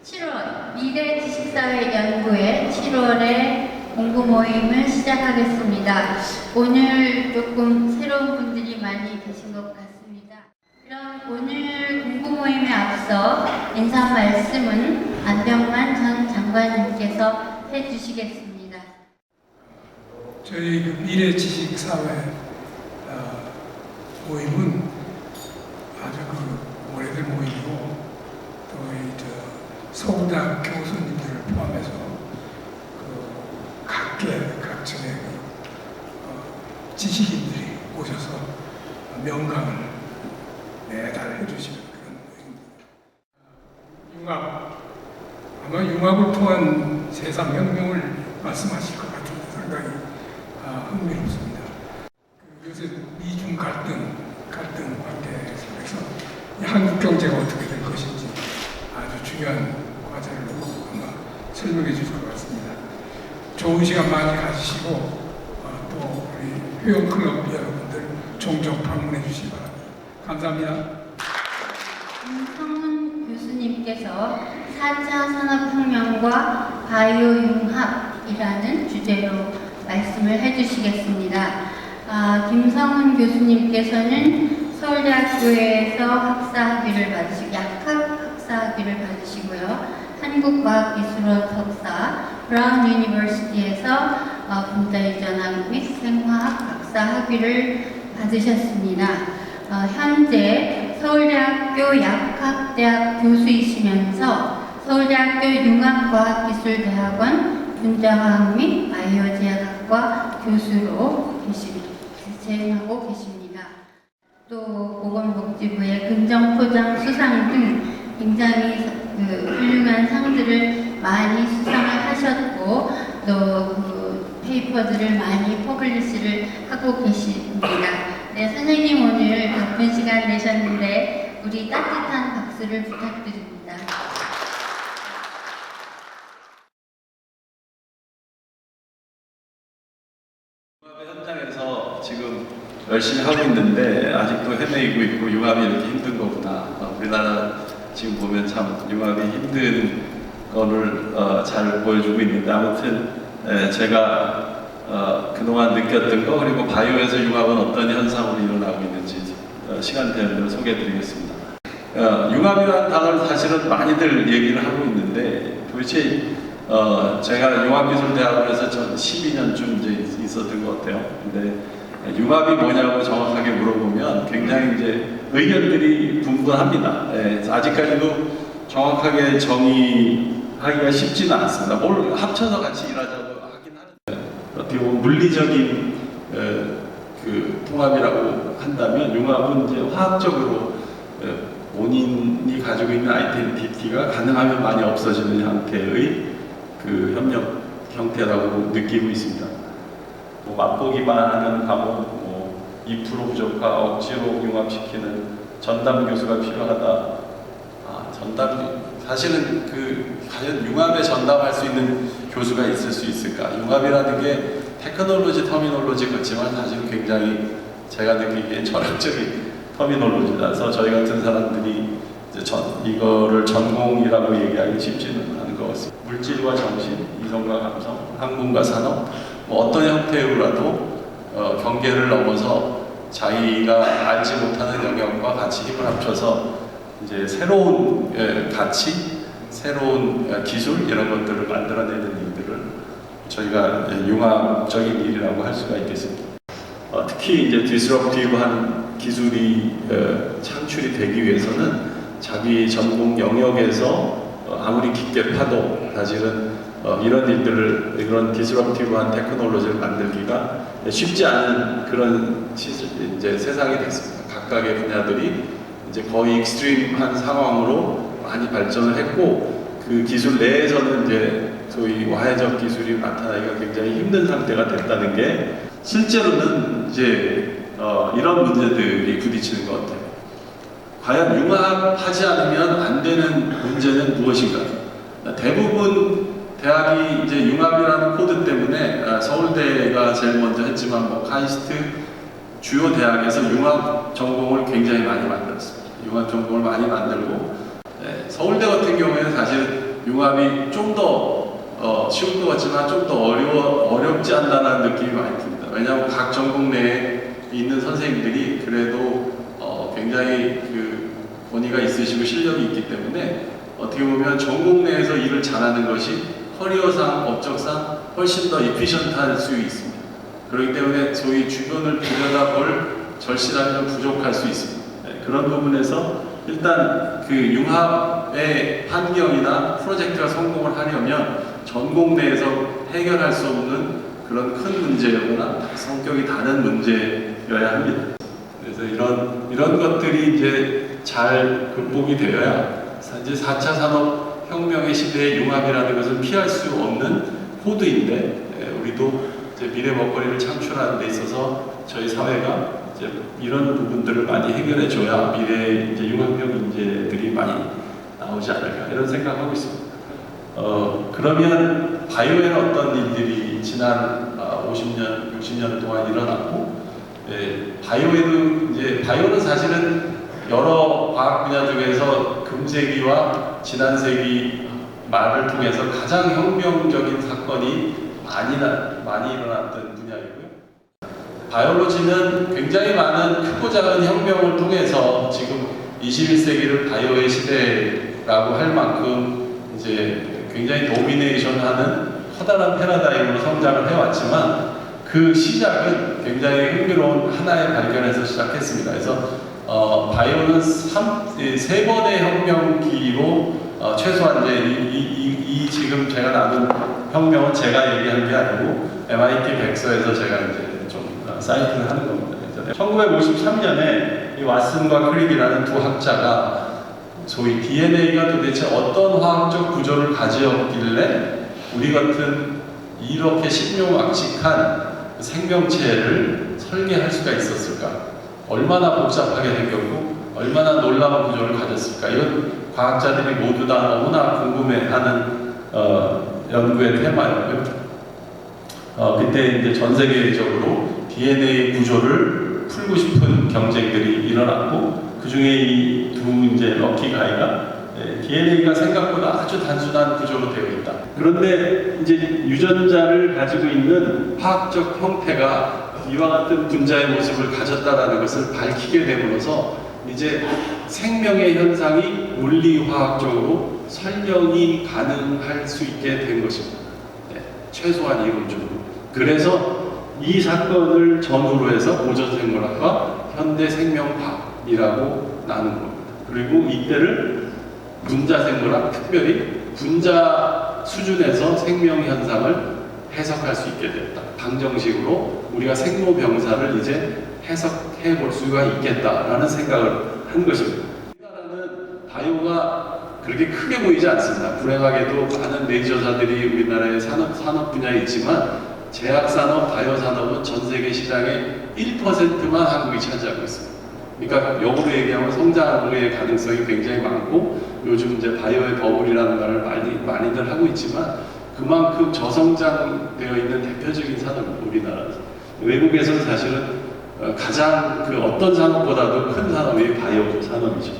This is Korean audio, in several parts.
7월 미래 지식사회 연구회 7월에 공부 모임을 시작하겠습니다. 오늘 조금 새로운 분들이 많이 계신 것 같습니다. 그럼 오늘 공부 모임에 앞서 인사 말씀은 안병만 전 장관님께서 해주시겠습니다. 저희 미래 지식사회 모임은 아주 오래된 모임이고 또 서울대학 교수님들을 포함해서 각계각층의 지식인들이 오셔서 명강을 매달 해주시는 그런 모임입니다. 융합, 아마 융합을 통한 세상혁명을 말씀하실 것 같은데 상당히 흥미롭습니다. 요새 미중 갈등 관계 속에서 한국 경제가 어떻게 될 것인지 아주 중요한 과제를 아마 설명해 주실 것 같습니다. 좋은 시간 많이 가지시고 또 우리 회원클럽 여러분들 종종 방문해 주시기 바랍니다. 감사합니다. 김성훈 교수님께서 4차 산업혁명과 바이오 융합이라는 주제로 말씀을 해주시겠습니다. 김성훈 교수님께서는 서울대학교에서 학사학위를 받으시고 약학 학사학위를 받으시고요. 한국과학기술원 석사, 브라운 유니버시티에서 분자 이전학 및 생화학 박사 학위를 받으셨습니다. 현재 서울대학교 약학대학 교수이시면서 서울대학교 융합과학기술대학원 분자화학 및 바이오제약학과 교수로 재임하고 계십니다. 또 보건복지부의 긍정포장 수상 등 굉장히 훌륭한 상들을 많이 수상을 하셨고 또 페이퍼들을 많이 퍼블리시를 하고 계십니다. 네, 선생님 오늘 바쁜 시간 내셨는데 우리 따뜻한 박수를 부탁드립니다. 현장에서 지금 열심히 하고 있는데 아직도 헤매이고 있고 융합이 이렇게 힘든 거구나. 우리나라 지금 보면 참 융합이 힘든 거를 잘 보여주고 있는데 아무튼 제가 그동안 느꼈던 거 그리고 바이오에서 융합은 어떤 현상으로 일어나고 있는지 시간 되는 대로 소개해드리겠습니다. 융합이라는 단어를 사실은 많이들 얘기를 하고 있는데 도대체 제가 융합기술대학원에서 전 12년쯤 이제 있었던 것 같아요. 근데 융합이 뭐냐고 정확하게 물어보면 굉장히 이제 의견들이 분분합니다. 아직까지도 정확하게 정의하기가 쉽지는 않습니다. 뭘 합쳐서 같이 일하자고 하긴 하는데 어떻게 보면 물리적인 그 통합이라고 한다면 융합은 이제 화학적으로 본인이 가지고 있는 아이덴티티가 가능하면 많이 없어지는 형태의 그 협력 형태라고 느끼고 있습니다. 맛보기만 하는 과목, 2% 부족화, 억지로 융합시키는 전담 교수가 필요하다. 사실은 과연 융합에 전담할 수 있는 교수가 있을 수 있을까? 융합이라는 게 테크놀로지, 터미놀로지 같지만 사실 굉장히 제가 느끼기에 철학적인 터미놀로지라서 저희 같은 사람들이 이거를 전공이라고 얘기하기 쉽지는 않은 것 같습니다. 물질과 정신, 이성과 감성, 학문과 산업, 어떤 형태로라도 경계를 넘어서 자기가 알지 못하는 영역과 같이 힘을 합쳐서 이제 새로운 가치, 새로운 기술 이런 것들을 만들어내는 일들을 저희가 융합적인 일이라고 할 수가 있겠습니다. 특히 이제 디스럽티브한 기술이 창출이 되기 위해서는 자기 전공 영역에서 아무리 깊게 파도 사실은 이런 일들을 이런 디스럽티브한 테크놀로지를 만들기가 쉽지 않은 그런 이제 세상이 됐습니다. 각각의 분야들이 이제 거의 익스트림한 상황으로 많이 발전을 했고 그 기술 내에서는 이제 소위 와해적 기술이 나타나기가 굉장히 힘든 상태가 됐다는 게 실제로는 이제 이런 문제들이 부딪히는 것 같아요. 과연 융합하지 않으면 안 되는 문제는 무엇인가? 대부분 대학이 이제 융합이라는 코드 때문에 서울대가 제일 먼저 했지만 카이스트 주요 대학에서 융합 전공을 굉장히 많이 만들었습니다. 융합 전공을 많이 만들고 서울대 같은 경우에는 사실 융합이 좀 더 쉬울 것 같지만 좀 더 어렵지 않다는 느낌이 많이 듭니다. 왜냐하면 각 전공 내에 있는 선생님들이 그래도 굉장히 그 권위가 있으시고 실력이 있기 때문에 어떻게 보면 전공 내에서 일을 잘하는 것이 커리어상, 업적상 훨씬 더 이피션트할 수 있습니다. 그렇기 때문에 소위 주변을 들여다볼 절실함은 부족할 수 있습니다. 네, 그런 부분에서 일단 그 융합의 환경이나 프로젝트가 성공을 하려면 전공 내에서 해결할 수 없는 그런 큰 문제거나 성격이 다른 문제여야 합니다. 그래서 이런 것들이 이제 잘 극복이 되어야 이제 4차 산업혁명의 시대의 융합이라는 것을 피할 수 없는 코드인데 우리도 이제 미래 먹거리를 창출하는 데 있어서 저희 사회가 이제 이런 부분들을 많이 해결해 줘야 미래의 이제 융합형 인재들이 많이 나오지 않을까 이런 생각하고 있습니다. 그러면 바이오에는 어떤 일들이 지난 50년, 60년 동안 일어났고, 바이오에도 이제 바이오는 사실은 여러 과학 분야 중에서 금세기와 지난 세기 말을 통해서 가장 혁명적인 사건이 많이 일어났던 분야이고요. 바이올로지는 굉장히 많은 크고 작은 혁명을 통해서 지금 21세기를 바이오의 시대라고 할 만큼 이제 굉장히 도미네이션하는 커다란 패러다임으로 성장을 해왔지만 그 시작은 굉장히 흥미로운 하나의 발견에서 시작했습니다. 그래서 바이오는 세 번의 혁명기로 최소한 이제 이 지금 제가 나눈 혁명은 제가 얘기한 게 아니고 MIT 백서에서 제가 이제 좀 사이트를 하는 겁니다. 1953년에 이 왓슨과 크릭이라는 두 학자가 소위 DNA가 도대체 어떤 화학적 구조를 가지었길래 우리 같은 이렇게 신묘막측한 생명체를 설계할 수가 있었을까? 얼마나 복잡하게 생겼고 얼마나 놀라운 구조를 가졌을까? 이건 과학자들이 모두 다 너무나 궁금해하는 연구의 테마였고요. 그때 이제 전 세계적으로 DNA 구조를 풀고 싶은 경쟁들이 일어났고 그 중에 이 두 이제 럭키 가이가 DNA가 생각보다 아주 단순한 구조로 되어 있다. 그런데 이제 유전자를 가지고 있는 화학적 형태가 이와 같은 분자의 모습을 가졌다라는 것을 밝히게 됨으로써 이제 생명의 현상이 물리화학적으로 설명이 가능할 수 있게 된 것입니다. 최소한 이론적으로. 그래서 이 사건을 전후로 해서 보존생물학과 현대생명학이라고 나눈 겁니다. 그리고 이때를 분자생물학, 특별히 분자 수준에서 생명현상을 해석할 수 있게 되었다. 방정식으로 우리가 생로병사를 이제 해석해 볼 수가 있겠다라는 생각을 한 것입니다. 우리나라는 바이오가 그렇게 크게 보이지 않습니다. 불행하게도 많은 메이저사들이 우리나라의 산업 분야에 있지만 제약산업, 바이오산업은 전 세계 시장의 1%만 한국이 차지하고 있습니다. 그러니까 역으로 얘기하면 성장의 가능성이 굉장히 많고 요즘 이제 바이오의 버블이라는 말을 많이들 하고 있지만 그만큼 저성장되어 있는 대표적인 산업입니다. 우리나라에서. 외국에서는 사실은 가장 그 어떤 산업보다도 큰 산업이 바이오 산업이죠.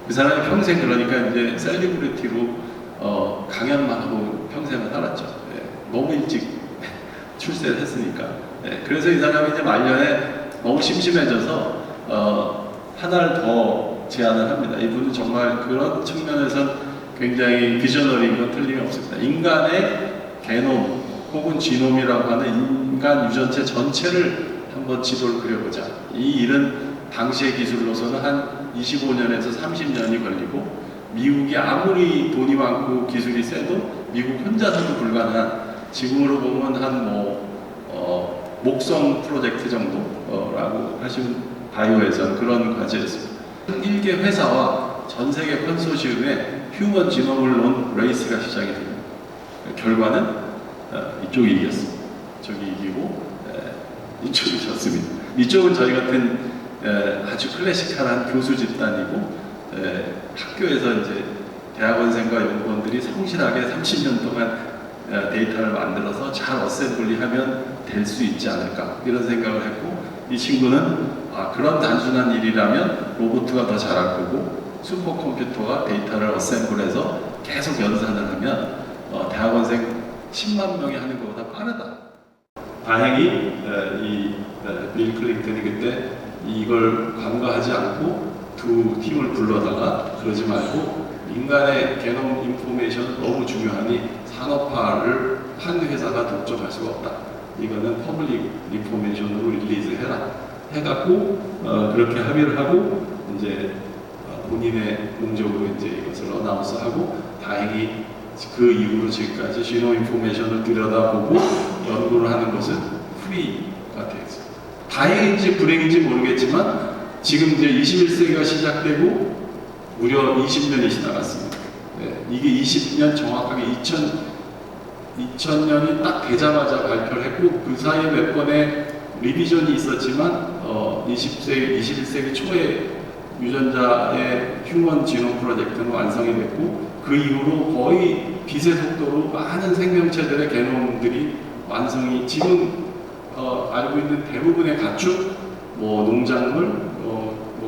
그 사람이 평생 그러니까 이제 셀리브리티로 강연만 하고 평생을 살았죠. 너무 일찍 출세를 했으니까. 그래서 이 사람이 이제 말년에 너무 심심해져서 하나를 더 제안을 합니다. 이분은 정말 그런 측면에서 굉장히 비저너리인 건 틀림이 없습니다. 인간의 게놈 혹은 지놈이라고 하는 인간 유전체 전체를 한번 지도를 그려보자. 이 일은 당시의 기술로서는 한 25년에서 30년이 걸리고 미국이 아무리 돈이 많고 기술이 세도 미국 혼자서도 불가능한 지금으로 보면 한 목성 프로젝트 정도라고 하시면 바이오에서는 그런 과제였습니다. 1개 회사와 전 세계 컨소시엄의 휴먼 지노을 논 레이스가 시작이 됩니다. 결과는 이쪽이 이겼습니다. 이쪽이 이기고 이쪽이 졌습니다. 이쪽은 저희 같은 아주 클래식한 교수 집단이고 학교에서 이제 대학원생과 연구원들이 성실하게 30년 동안 데이터를 만들어서 잘 어셈블리하면 될 수 있지 않을까 이런 생각을 했고 이 친구는 그런 단순한 일이라면 로봇가 더 잘할 거고 슈퍼컴퓨터가 데이터를 어셈블해서 계속 연산을 하면 대학원생 10만 명이 하는 것보다 빠르다. 다행히 빌 클린턴이 그때 이걸 간과하지 않고 두 팀을 불러다가 그러지 말고 인간의 게놈 인포메이션 너무 중요하니 산업화를 한 회사가 독점할 수가 없다. 이거는 퍼블릭 인포메이션으로 릴리즈 해라. 해갖고 그렇게 합의를 하고 이제 본인의 공적으로 이제 이것을 어나운스하고 다행히 그 이후로 지금까지 지노 인포메이션을 들여다보고 연구를 하는 것은 프리가 되었어요. 다행인지 불행인지 모르겠지만 지금 이제 21세기가 시작되고 무려 20년이 지나갔습니다. 네, 이게 20년 정확하게 2000년이 딱 되자마자 발표를 했고 그 사이에 몇 번의 리비전이 있었지만 21세기 초에 유전자의 휴먼 지노 프로젝트는 완성이 됐고 그 이후로 거의 빛의 속도로 많은 생명체들의 게놈들이 완성이 지금 알고 있는 대부분의 가축, 농작물,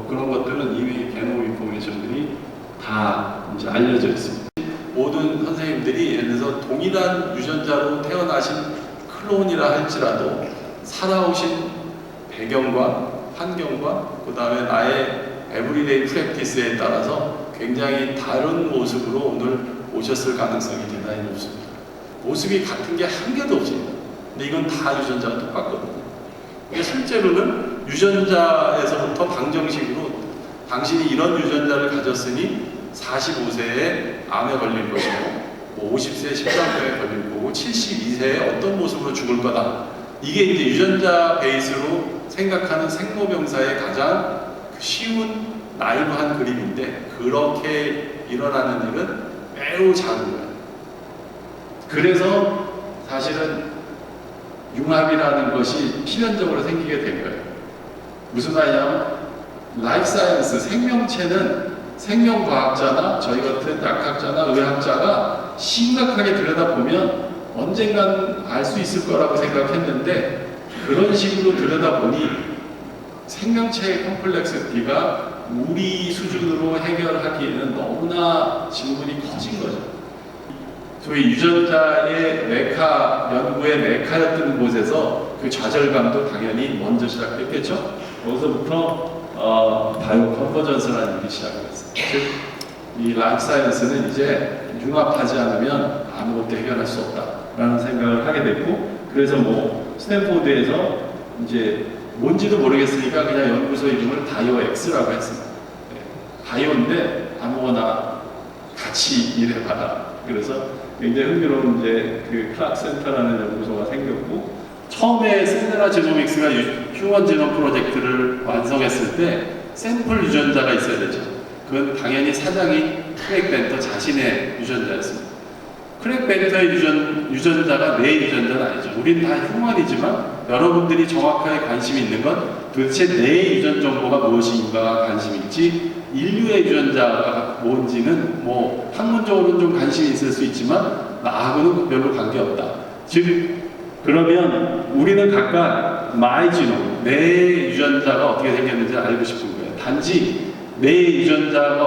그런 것들은 이미 게놈 인포메이션들이 다 이제 알려져 있습니다. 모든 선생님들이 예를 들어서 동일한 유전자로 태어나신 클론이라 할지라도 살아오신 배경과 환경과 그 다음에 나의 에브리데이 프랙티스에 따라서 굉장히 다른 모습으로 오늘 오셨을 가능성이 대단히 높습니다. 모습이 같은 게 한 개도 없습니다. 근데 이건 다 유전자가 똑같거든요. 이게 실제로는 유전자에서부터 방정식으로 당신이 이런 유전자를 가졌으니 45세에 암에 걸릴 것이고 50세에 심장병에 걸릴 거고 72세에 어떤 모습으로 죽을 거다. 이게 이제 유전자 베이스로 생각하는 생로병사의 가장 쉬운 나이로 한 그림인데 그렇게 일어나는 일은 매우 작은 거예요. 그래서 사실은 융합이라는 것이 필연적으로 생기게 된 거예요. 무슨 말이냐면 라이프 사이언스, 생명체는 생명과학자나 저희 같은 약학자나 의학자가 심각하게 들여다보면 언젠간 알 수 있을 거라고 생각했는데 그런 식으로 들여다보니 생명체의 컴플렉시티가 우리 수준으로 해결하기에는 너무나 질문이 커진 거죠. 소위 유전자의 메카, 연구의 메카였던 곳에서 그 좌절감도 당연히 먼저 시작됐겠죠. 거기서부터 바이오 컨버전스라는 일이 시작됐어요. 즉, 이 라이프 사이언스는 이제 융합하지 않으면 아무것도 해결할 수 없다라는 생각을 하게 됐고, 그래서 스탠포드에서 이제 뭔지도 모르겠으니까 그냥 연구소 이름을 바이오엑스라고 했습니다. 네, 바이오인데 아무거나 같이 일해봐라. 그래서 굉장히 흥미로운 이제 그 클락 센터라는 연구소가 생겼고, 처음에 셀레라 제노믹스가 휴먼 지노 프로젝트를 완성했을 때 샘플 유전자가 있어야 되죠. 그건 당연히 사장이 크랙 벤터 자신의 유전자였습니다. 크랙 벤터의 유전자가 내 유전자는 아니죠. 우린 다 휴먼이지만 여러분들이 정확하게 관심 있는 건 도대체 내 유전 정보가 무엇인가가 관심 있지, 인류의 유전자가 뭔지는 학문적으로는 좀 관심이 있을 수 있지만 나하고는 별로 관계없다. 즉 그러면 우리는 각각 마이 지노, 내 유전자가 어떻게 생겼는지 알고 싶은 거예요. 단지 내 유전자가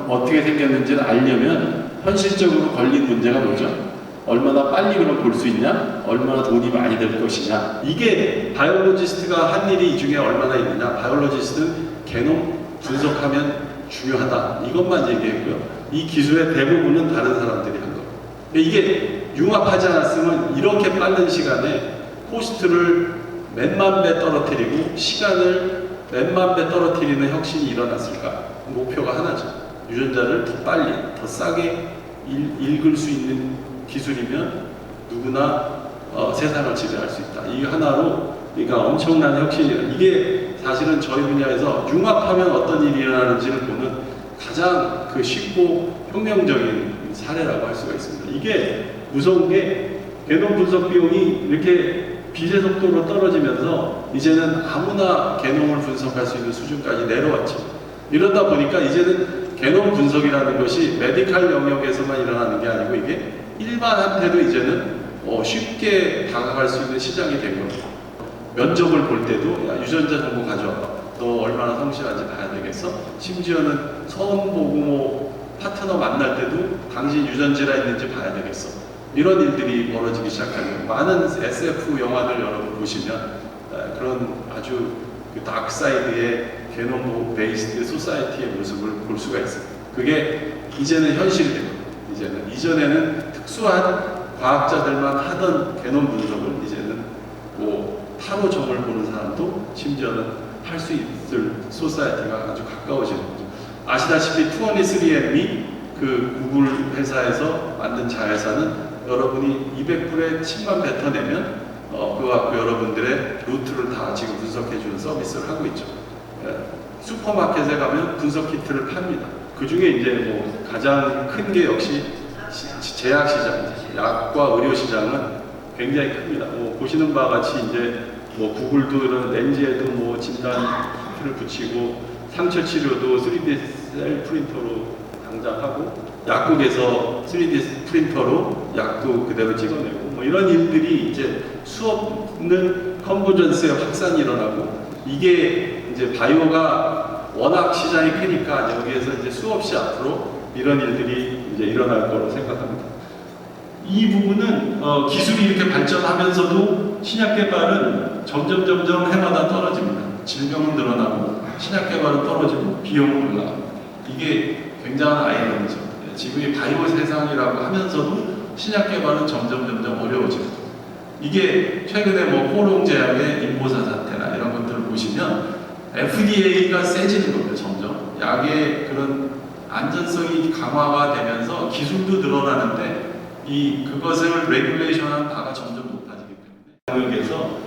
어떻게 생겼는지를 알려면 현실적으로 걸린 문제가 뭐죠? 얼마나 빨리 그걸 볼 수 있냐? 얼마나 돈이 많이 들 것이냐? 이게 바이올로지스트가 한 일이 이 중에 얼마나 있느냐? 바이올로지스트는 게놈 분석하면 중요하다. 이것만 얘기했고요. 이 기술의 대부분은 다른 사람들이 한 거예요. 이게 융합하지 않았으면 이렇게 빠른 시간에 코스트를 몇만 배 떨어뜨리고 시간을 몇만 배 떨어뜨리는 혁신이 일어났을까? 목표가 하나죠. 유전자를 더 빨리, 더 싸게 읽을 수 있는 기술이면 누구나 세상을 지배할 수 있다. 이 하나로 그러니까 엄청난 혁신이에요. 이게 사실은 저희 분야에서 융합하면 어떤 일이 일어나는지를 보는 가장 쉽고 혁명적인 사례라고 할 수가 있습니다. 이게 무서운 게 게놈 분석 비용이 이렇게 빛의 속도로 떨어지면서 이제는 아무나 게놈을 분석할 수 있는 수준까지 내려왔죠. 이러다 보니까 이제는 게놈 분석이라는 것이 메디칼 영역에서만 일어나는 게 아니고 이게 일반한테도 이제는 쉽게 다가갈 수 있는 시장이 된 겁니다. 면접을 볼 때도 야, 유전자 정보 가져와봐. 너 얼마나 성실한지 봐야 되겠어? 심지어는 서원 보고 파트너 만날 때도 당신 유전자가 있는지 봐야 되겠어. 이런 일들이 벌어지기 시작하는 많은 SF 영화들 여러분 보시면 그런 아주 그 다크사이드의 게놈 베이스드 소사이티의 모습을 볼 수가 있어요. 그게 이제는 현실이 되거든요. 이전에는 특수한 과학자들만 하던 게놈 분석을 이제는 뭐 타로점을 보는 사람도 심지어는 할 수 있을 소사이티가 아주 가까워지는 거죠. 아시다시피 23andMe 그 구글 회사에서 만든 자회사는 여러분이 200불에 침만 뱉어내면 그와 여러분들의 루트를 다 지금 분석해주는 서비스를 하고 있죠. 슈퍼마켓에 가면 분석 키트를 팝니다. 그 중에 이제 뭐 가장 큰 게 역시 제약시장, 약과 의료시장은 굉장히 큽니다. 뭐 보시는 바와 같이 이제 뭐 구글도 이런 렌즈에도 뭐 진단 키트를 붙이고 상처 치료도 3D 셀 프린터로 당장 하고 약국에서 3D 프린터로 약도 그대로 찍어내고 뭐 이런 일들이 이제 수없는 컨버전스의 확산이 일어나고 이게 이제 바이오가 워낙 시장이 크니까 여기에서 이제 수없이 앞으로 이런 일들이 이제 일어날 거로 생각합니다. 이 부분은 기술이 이렇게 발전하면서도 신약 개발은 점점 해마다 떨어집니다. 질병은 늘어나고 신약 개발은 떨어지고 비용은 올라갑니다. 이게 굉장한 아이러니죠. 지금이 바이오 세상이라고 하면서도 신약 개발은 점점 어려워집니다. 이게 최근에 뭐 호롱 제약의 인보사 사태나 이런 것들을 보시면 FDA가 세지는 겁니다. 점점 약의 그런 안전성이 강화가 되면서 기술도 늘어나는데 그것을 레귤레이션한 바가 점점 높아지기 때문에 영역에서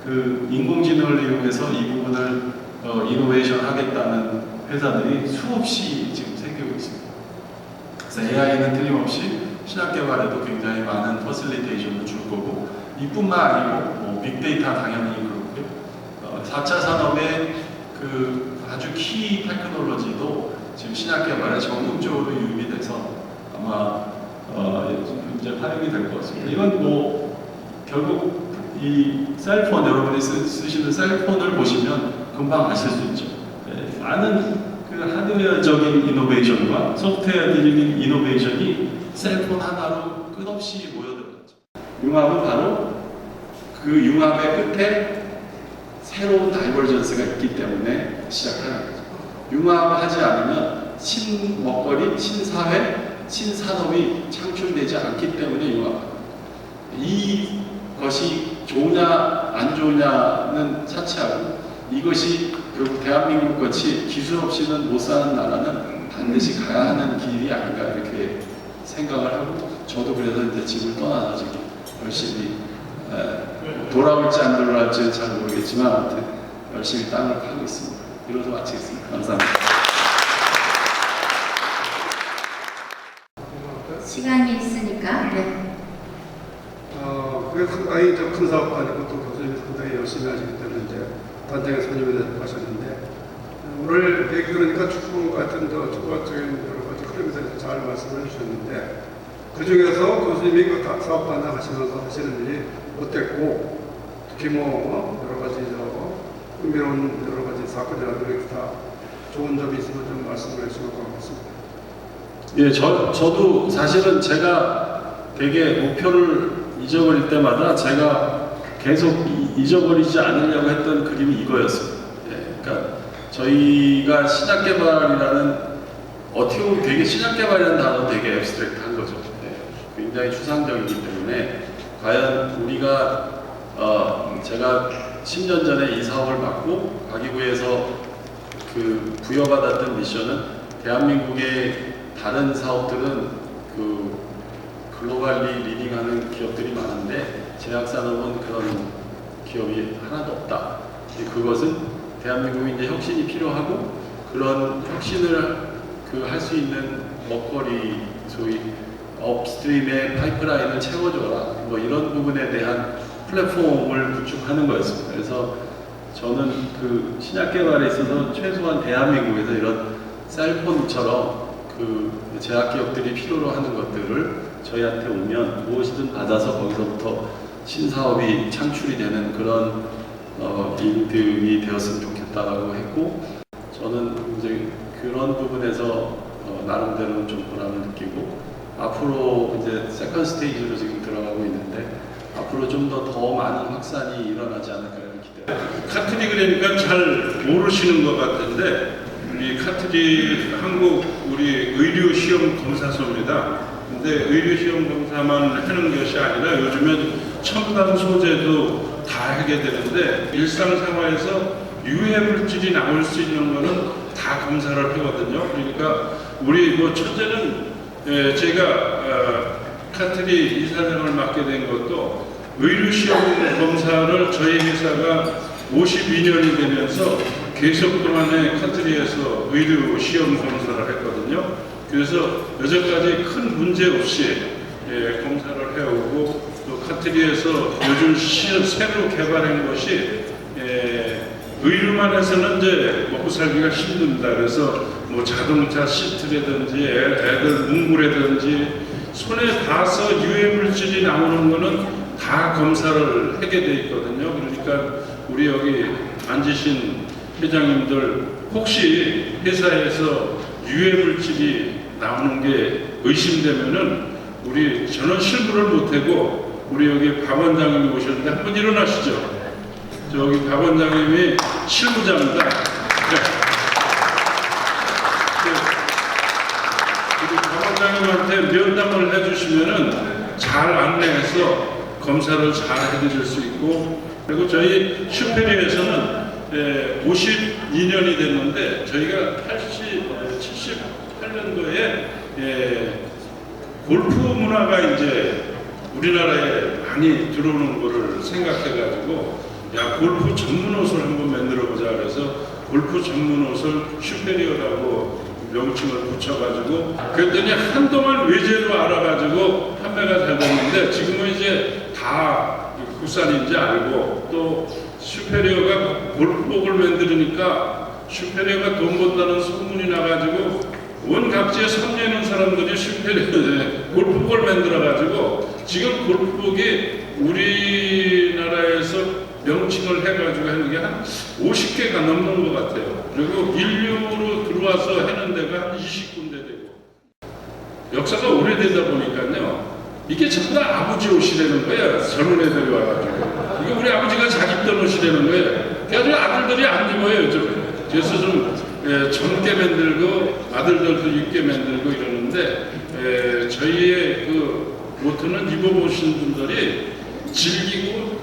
그 인공지능을 이용해서 이 부분을 이노베이션 하겠다는 회사들이 수없이 지금 생기고 있습니다. 그래서 AI는 틀림없이 신약 개발에도 굉장히 많은 퍼실리테이션을 줄 거고 이뿐만 아니고 뭐 빅데이터 당연히 그렇고요. 4차 산업의 그 아주 키 테크놀로지도 지금 신약 개발에 적극적으로 유입이 돼서 아마 이제 활용이 될 것 같습니다. 이건 뭐 결국 이 셀폰 여러분이 쓰시는 셀폰을 보시면 금방 아실 수 있죠. 많은 그 하드웨어적인 이노베이션과 소프트웨어적인 이노베이션이 셀폰 하나로 끝없이 모여들었죠. 융합은 바로 그 융합의 끝에 새로운 다이버전스가 있기 때문에 시작하는 거죠. 융합하지 않으면 신먹거리, 신사회, 신산업이 창출되지 않기 때문에 융합합니다. 이것이 좋으냐 안 좋으냐는 차치하고 이것이 결국 대한민국 같이 기술 없이는 못 사는 나라는 반드시 가야 하는 길이 아닌가 이렇게 생각을 하고 저도 그래서 이제 집을 떠나서 지금 열심히 돌아올지 안 돌아올지는 잘 모르겠지만 아무튼 열심히 땅을 파고 있습니다. 이로써 마치겠습니다. 감사합니다. 시간이 있으니까 그게 상당히 큰 사업도 아니고 또 교수님이 상당히 열심히 하시기 때문에 이제 단장에 손님이 하셨는데 오늘 얘기 들으니까 축구 같은 축구적인 여러 가지 흐름에 대해서 잘 말씀을 해주셨는데 그 중에서 교수님이 그 사업 단장 하시면서 하시는 일이 어땠고 특히 뭐 여러 가지 흥미로운 여러 가지 사건이라든가 다 좋은 점이 있으면 좀 말씀을 해주실 것 같습니다. 예, 저도 사실은 제가 되게 목표를 잊어버릴 때마다 제가 계속 잊어버리지 않으려고 했던 그림이 이거였어요. 예, 그러니까 저희가 신약 개발이라는 어떻게 보면 되게 신약 개발이라는 단어 되게 앱스트랙트한 거죠. 예, 굉장히 추상적이기 때문에 과연 우리가 제가 10년 전에 이 사업을 맡고 과기부에서 그 부여받았던 미션은 대한민국의 다른 사업들은 그 글로벌리 리딩하는 기업들이 많은데 제약산업은 그런 기업이 하나도 없다. 그것은 대한민국이 이제 혁신이 필요하고 그런 혁신을 할 수 있는 먹거리 소위 업스트림의 파이프라인을 채워줘라. 뭐 이런 부분에 대한 플랫폼을 구축하는 거였습니다. 그래서 저는 그 신약 개발에 있어서 최소한 대한민국에서 이런 셀폰처럼 그 제약기업들이 필요로 하는 것들을 저희한테 오면 무엇이든 받아서 거기서부터 신사업이 창출이 되는 그런 일들이 되었으면 좋겠다라고 했고 저는 이제 그런 부분에서 나름대로 좀 보람을 느끼고 앞으로 이제 세컨 스테이지로 지금 들어가고 있는데 앞으로 좀 더 많은 확산이 일어나지 않을까 이런 기대. 카트리 그러니까 잘 모르시는 것 같은데 우리 카트리 한국 우리 의료 시험 검사소입니다. 근데 의료 시험 검사만 하는 것이 아니라 요즘엔 첨단 소재도 다 하게 되는데 일상생활에서 유해 물질이 나올 수 있는 거는 다 검사를 하거든요. 그러니까 우리 뭐 첫째는 제가 카트리 이사장을 맡게 된 것도 의료시험 검사를 저희 회사가 52년이 되면서 계속 동안에 카트리에서 의료시험 검사를 했거든요. 그래서 여전까지 큰 문제 없이 검사를 해오고 또 카트리에서 요즘 새로 개발한 것이 의료만 해서는 이제 먹고 살기가 힘듭니다. 그래서 뭐 자동차 시트라든지 애들 문구라든지 손에 닿아서 유해 물질이 나오는 거는 다 검사를 하게 돼 있거든요. 그러니까 우리 여기 앉으신 회장님들 혹시 회사에서 유해 물질이 나오는 게 의심되면은 우리 전원 실무를 못하고 우리 여기 박 원장님이 오셨는데 한번 일어나시죠. 저기 박 원장님이 실무자입니다. 우리 박 원장님한테 면담을 해주시면은 잘 안내해서 검사를 잘 해드릴 수 있고, 그리고 저희 슈페리에서는 52년이 됐는데 저희가 78년도에 골프 문화가 이제 우리나라에 많이 들어오는 거를 생각해가지고 야 골프 전문 옷을 한번 만들어보자 그래서 골프 전문 옷을 슈페리어라고 명칭을 붙여가지고 그랬더니 한동안 외제로 알아가지고 판매가 잘 됐는데 지금은 이제 다 국산인지 알고 또 슈페리어가 골프복을 만들으니까 슈페리어가 돈 번다는 소문이 나가지고 온 각지에 섬기는 사람들이 슈페리어에 골프복을 만들어가지고 지금 골프복이 우리나라에서 명칭을 해가지고 하는 게 한 50개가 넘는 것 같아요. 그리고 인류로 들어와서 하는 데가 한 20군데 되고 역사가 오래되다 보니까요 이게 전부 다 아버지 옷이라는 거예요. 젊은 애들이 와가지고 이게 우리 아버지가 잘 입던 옷이라는 거예요. 그래서 아들들이 안 입어요 요즘. 그래서 좀 젊게 만들고 아들들도 입게 만들고 이러는데 저희의 그 모토는 입어보신 분들이 즐기고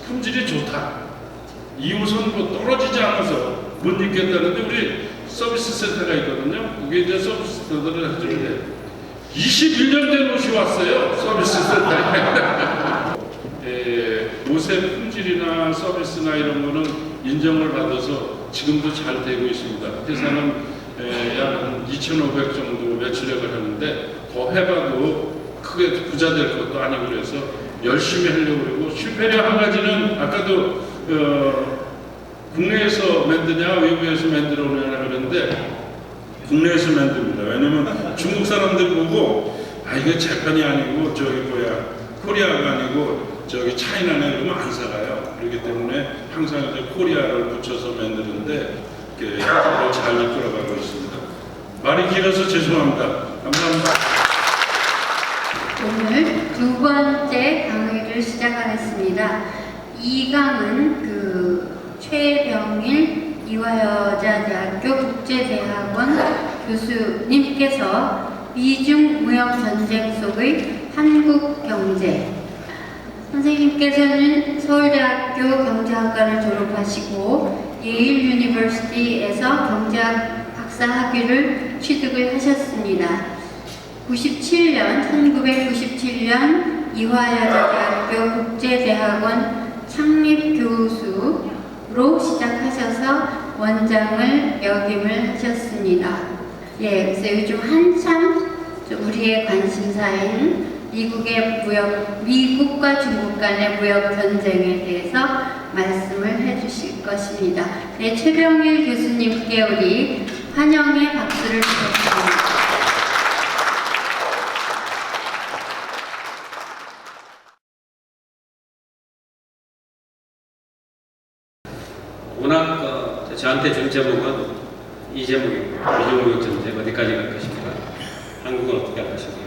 품질이 좋다. 이 옷은 뭐 떨어지지 않아서 못 입겠다는데 우리 서비스 센터가 있거든요. 그게 이제 서비스 센터를 해주는데 21년 된 옷이 왔어요. 서비스 센터에. 옷의 품질이나 서비스나 이런 거는 인정을 받아서 지금도 잘 되고 있습니다. 회사는 약 2,500 정도 매출액을 하는데 더 해봐도 크게 부자 될 것도 아니고 그래서 열심히 하려고 그러고 슈페리어 한 가지는 아까도 국내에서 만드냐 외국에서 만들어 오느냐 그러는데 국내에서 만듭니다. 왜냐면 중국 사람들 보고 아 이거 재판이 아니고 저기 뭐야 코리아가 아니고 저기 차이나네 그러면 안 사가요. 그렇기 때문에 항상 이제 코리아를 붙여서 만드는데 잘 이끌어가고 있습니다. 말이 길어서 죄송합니다. 감사합니다. 오늘 두 번째 강의를 시작하겠습니다. 이 강은 최병일 이화여자대학교 국제대학원 교수님께서 미중 무역 전쟁 속의 한국 경제. 선생님께서는 서울대학교 경제학과를 졸업하시고 예일 유니버시티에서 경제학 박사 학위를 취득을 하셨습니다. 1997년 이화여자대학교 국제대학원 창립교수로 시작하셔서 원장을 역임을 하셨습니다. 그래서 요즘 한참 우리의 관심사인 미국과 중국 간의 무역 전쟁에 대해서 말씀을 해주실 것입니다. 최병일 교수님께 우리 환영의 박수를 드리겠습니다. 워낙 저한테 준 제목은 이 제목이고요. 미중무역 전쟁 어디까지 갈 것인가, 한국은 어떻게 할 것인가.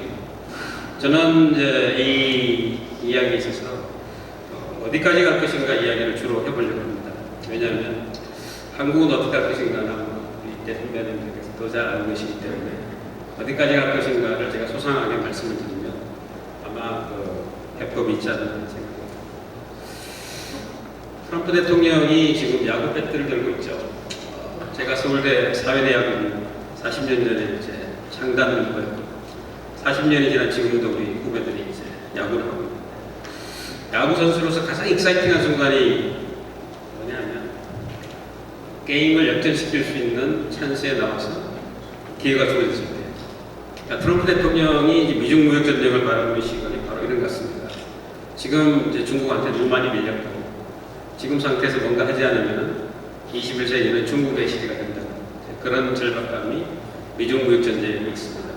저는 이제 이 이야기에 있어서 어디까지 갈 것인가 이야기를 주로 해보려고 합니다. 왜냐하면 한국은 어떻게 할 것인가는 우리 대통령님께서 더 잘 아는 것이기 때문에 어디까지 갈 것인가를 제가 소상하게 말씀을 드리면 아마 해법이 있지 않나 생각합니다. 트럼프 대통령이 지금 야구 배트를 들고 있죠. 제가 서울대 사회대학원 40년 전에 이제 창단을 했고요. 40년이 지난 지금도 우리 후배들이 이제 야구를 하고 있는데, 야구 선수로서 가장 익사이팅한 순간이 뭐냐면 게임을 역전시킬 수 있는 찬스에 나와서 기회가 주어졌을 때, 그러니까 트럼프 대통령이 이제 미중 무역 전쟁을 바라보는 시각이 바로 이런 것 같습니다. 지금 이제 중국한테 너무 많이 밀렸고, 지금 상태에서 뭔가 하지 않으면 21세기는 중국의 시대가 된다. 그런 절박감이 미중 무역 전쟁에 있습니다.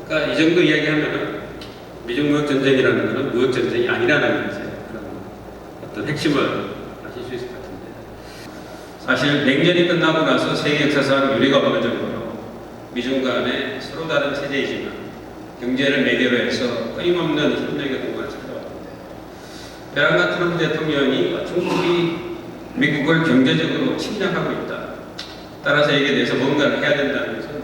그러니까 이 정도 이야기하면은 미중 무역 전쟁이라는 것은 무역 전쟁이 아니라는 이제 그런 어떤 핵심을 아실 수 있을 것 같은데, 사실 냉전이 끝나고 나서 세계 역사상 유례가 없는 정도로 미중 간에 서로 다른 체제이지만 경제를 매개로 해서 끊임없는 협력의 공간을 찾아왔는데, 베랑가 트럼프 대통령이 중국이 미국을 경제적으로 침략하고 있다, 따라서 이에 대해서 뭔가를 해야 된다는 것은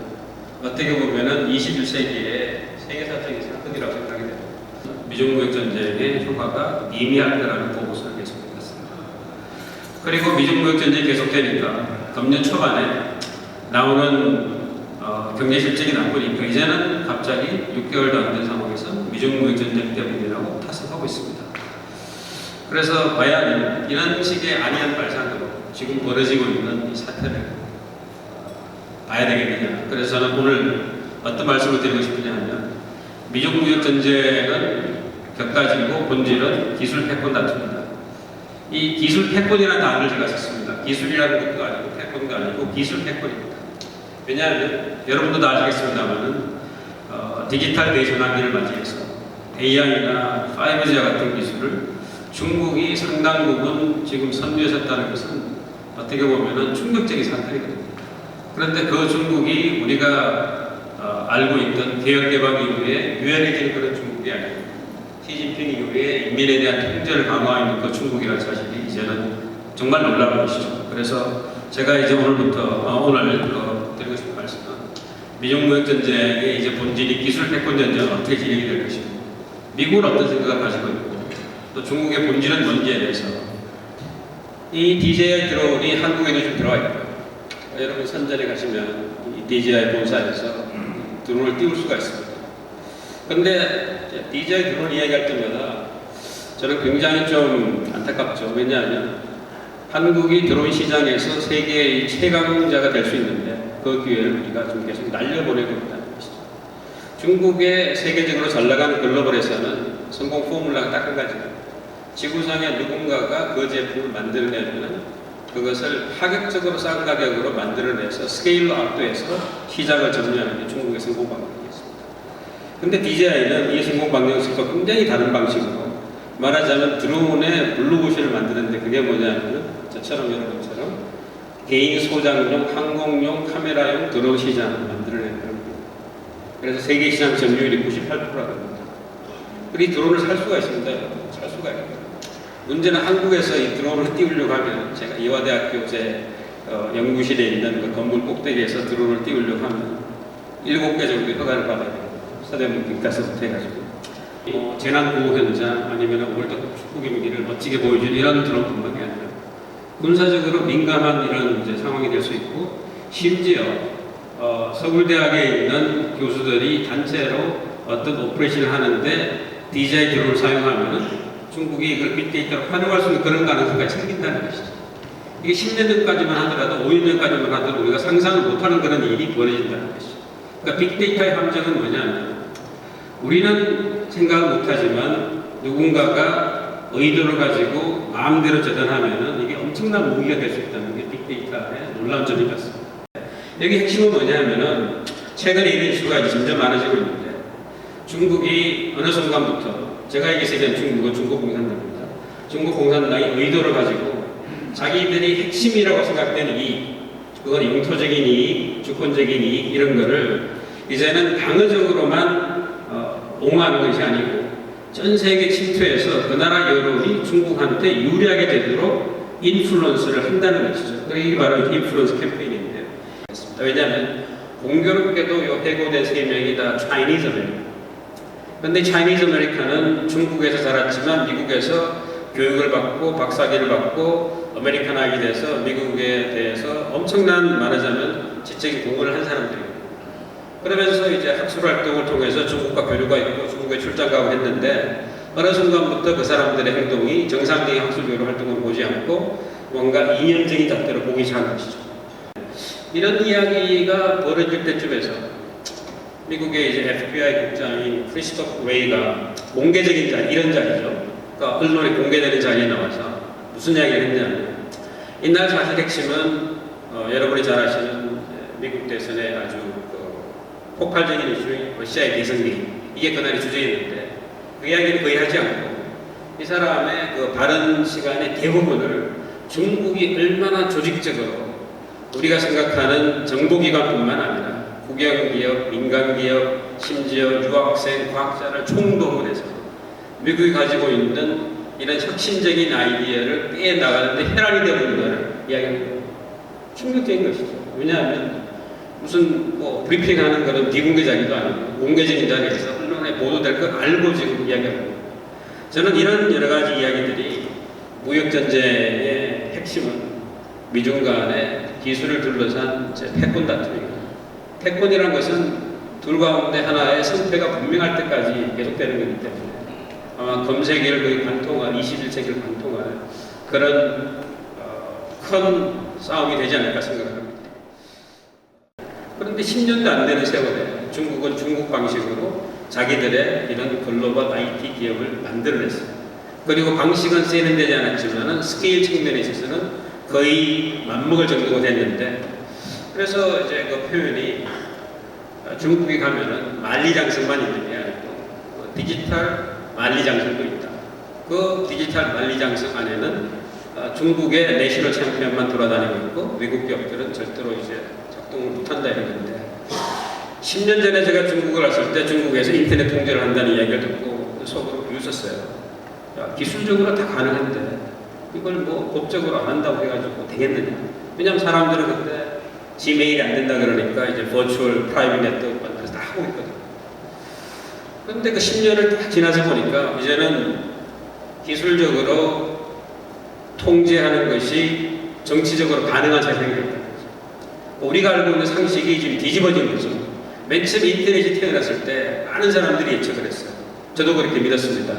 어떻게 보면은 21세기의 세계사적인 사건이라고 생각이 됩니다. 미중 무역 전쟁의 효과가 미미할 거라는 보고서를 계속했습니다. 그리고 미중 무역 전쟁이 계속되니까 금년 초반에 나오는 경제 실적이 나쁘니까 이제는 갑자기 6개월도 안 된 상황에서 미중 무역 전쟁 때문이라고 탓을 하고 있습니다. 그래서 과연 이런 식의 안이한 발상으로 지금 벌어지고 있는 이 사태를 봐야 되겠느냐. 그래서 저는 오늘 어떤 말씀을 드리고 싶으냐 하면, 미중 무역 전쟁은 격가지고 본질은 기술 패권 다툼입니다. 이 기술 패권이라는 단어를 제가 썼습니다. 기술이라는 것도 아니고 패권도 아니고 기술 패권입니다. 왜냐하면 여러분도 다 아시겠습니다만은 디지털 대전환기를 맞이해서 AI나 5G와 같은 기술을 중국이 상당 부분 지금 선두에 섰다는 것은 어떻게 보면 충격적인 사건이거든요. 그런데 그 중국이 우리가 알고 있던 개혁개방 이후에 유연해진 그런 중국이 아니고 시진핑 이후에 인민에 대한 통제를 강화하는 그 중국이라는 사실이 이제는 정말 놀라운 것이죠. 그래서 제가 이제 오늘 드리고 싶은 말씀은, 미중 무역 전쟁의 이제 본질이 기술 패권 전쟁은 어떻게 진행이 될 것이고, 미국은 어떤 생각을 가지고 있고, 또 중국의 본질은 뭔지에 대해서, 이 DJI 드론이 한국에도 좀 들어와 있고요. 여러분 선전에 가시면 이 DJI 본사에서 드론을 띄울 수가 있습니다. 그런데 DJI 드론 이야기할 때마다 저는 굉장히 좀 안타깝죠. 왜냐하면 한국이 드론 시장에서 세계의 최강자가 될 수 있는데 그 기회를 우리가 좀 계속 날려보내고 있다는 것이죠. 중국의 세계적으로 잘 나가는 글로벌에서는 성공 포뮬라가 딱 한 가지입니다. 지구상에 누군가가 그 제품을 만들어내면 그것을 파격적으로 싼 가격으로 만들어내서 스케일로 압도해서 시장을 점유하는 게 중국의 성공 방식이었습니다. 근데 DJI는 이 성공 방식과 굉장히 다른 방식으로, 말하자면 드론의 블루오션을 만드는데, 그게 뭐냐면 저처럼 여러분처럼 개인 소장용, 항공용, 카메라용 드론 시장을 만들어내는 겁니다. 그래서 세계 시장 점유율이 98%라고. 이 드론을 살 수가 있습니다. 살 수가 있습니다. 문제는 한국에서 이 드론을 띄우려고 하면, 제가 이화대학교 제 연구실에 있는 그 건물 꼭대기에서 드론을 띄우려고 하면 7개 정도의 허가를 받아야 돼요. 서대문길가서부터 해가지고 재난구호 현장 아니면 월드컵 축구 경기를 멋지게 보여주는 이런 드론뿐만이 아니라 군사적으로 민감한 이런 이제 상황이 될 수 있고, 심지어 서울대학에 있는 교수들이 단체로 어떤 오퍼레이션을 하는데 DJI 드론을 사용하면 중국이 이걸 빅데이터로 활용할 수 있는 그런 가능성까지 생긴다는 것이죠. 이게 10년 전까지만 하더라도 5년 전까지만 하더라도 우리가 상상을 못하는 그런 일이 벌어진다는 것이죠. 그러니까 빅데이터의 함정은 뭐냐면, 우리는 생각을 못하지만 누군가가 의도를 가지고 마음대로 저장하면 이게 엄청난 무기가 될 수 있다는 게 빅데이터의 놀라운 점이 같습니다. 여기 핵심은 뭐냐면은, 최근에 이런 이슈가 점점 많아지고 있는데, 중국이 어느 순간부터, 제가 얘기했을 중국은 중국 공산당입니다. 중국 공산당이 의도를 가지고 자기들이 핵심이라고 생각되는 이 그건 영토적인 이익, 주권적인 이익 이런 거를 이제는 방어적으로만 옹호하는 것이 아니고 전 세계 침투해서 그 나라 여론이 중국한테 유리하게 되도록 인플루언스를 한다는 것이죠. 이게 바로 인플루언스 캠페인인데요. 왜냐하면 공교롭게도 이 해고된 3명이 다 차이니즈 아메리칸. 그런데 차이니즈 아메리칸은 중국에서 자랐지만 미국에서 교육을 받고 박사학위를 받고 아메리칸하게 돼서 미국에 대해서 엄청난 말하자면 지적인 공헌을 한 사람들이에요. 그러면서 이제 학술 활동을 통해서 중국과 교류가 있고 중국에 출장 가고 했는데 어느 순간부터 그 사람들의 행동이 정상적인 학술 교류 활동을 보지 않고 뭔가 이념적인 잣대로 보기 시작한 것이죠. 이런 이야기가 벌어질 때쯤에서 미국의 이제 FBI 국장인 크리스토프 웨이가 공개적인 자리, 이런 자리죠. 그러니까 언론에 공개되는 자리에 나와서 무슨 이야기를 했냐면 이날 사실 핵심은 여러분이 잘 아시는 미국 대선의 아주 폭발적인 이슈인 러시아의 대선기 이게 그날의 주제였는데 그 이야기는 거의 하지 않고 이 사람의 그 발언 시간의 대부분을 중국이 얼마나 조직적으로 우리가 생각하는 정보기관뿐만 아니라 국영기업, 민간기업, 심지어 유학생, 과학자를 총동원해서 미국이 가지고 있는 이런 혁신적인 아이디어를 빼나가는데 혈안이 되어버린다는 이야기입니다. 충격적인 것이죠. 왜냐하면 무슨 브리핑하는 그런 비공개 자리도 아니고 공개적인 자리에서 언론에 보도될 걸 알고 지금 이야기합니다. 저는 이런 여러 가지 이야기들이 무역전쟁의 핵심은 미중 간의 기술을 둘러싼 패권 다툼입니다. 패권이라는 것은 둘 가운데 하나의 승패가 분명할 때까지 계속되는 거기 때문에 아마 검색기를 거의 관통한 21세기를 관통하는 그런 큰 싸움이 되지 않을까 생각합니다. 그런데 10년도 안 되는 세월에 중국은 중국 방식으로 자기들의 이런 글로벌 IT 기업을 만들어냈어요. 그리고 방식은 세련되지 않았지만 스케일 측면에 있어서는 거의 맞먹을 정도가 됐는데 그래서 이제 그 표현이 중국에 가면은 만리장성만 있는 게 아니고 디지털 만리장성도 있다. 그 디지털 만리장성 안에는 중국의 내셔널 챔피언만 돌아다니고 있고 외국 기업들은 절대로 이제 작동을 못한다 이런 건데 10년 전에 제가 중국을 갔을 때 중국에서 인터넷 통제를 한다는 이야기를 듣고 속으로 비웃었어요. 야, 기술적으로 다 가능한데 이걸 법적으로 안 한다고 해가지고 되겠느냐. 왜냐하면 사람들은 그때 지메일이 안 된다 그러니까 이제 버추얼 프라이빗 네트워크 만들어서 다 하고 있거든요. 그런데 그 10년을 딱 지나서 보니까 이제는 기술적으로 통제하는 것이 정치적으로 가능한 세상이 됐다. 우리가 알고 있는 상식이 지금 뒤집어진 거죠. 맨 처음 인터넷이 태어났을 때 많은 사람들이 예측을 했어요. 저도 그렇게 믿었습니다.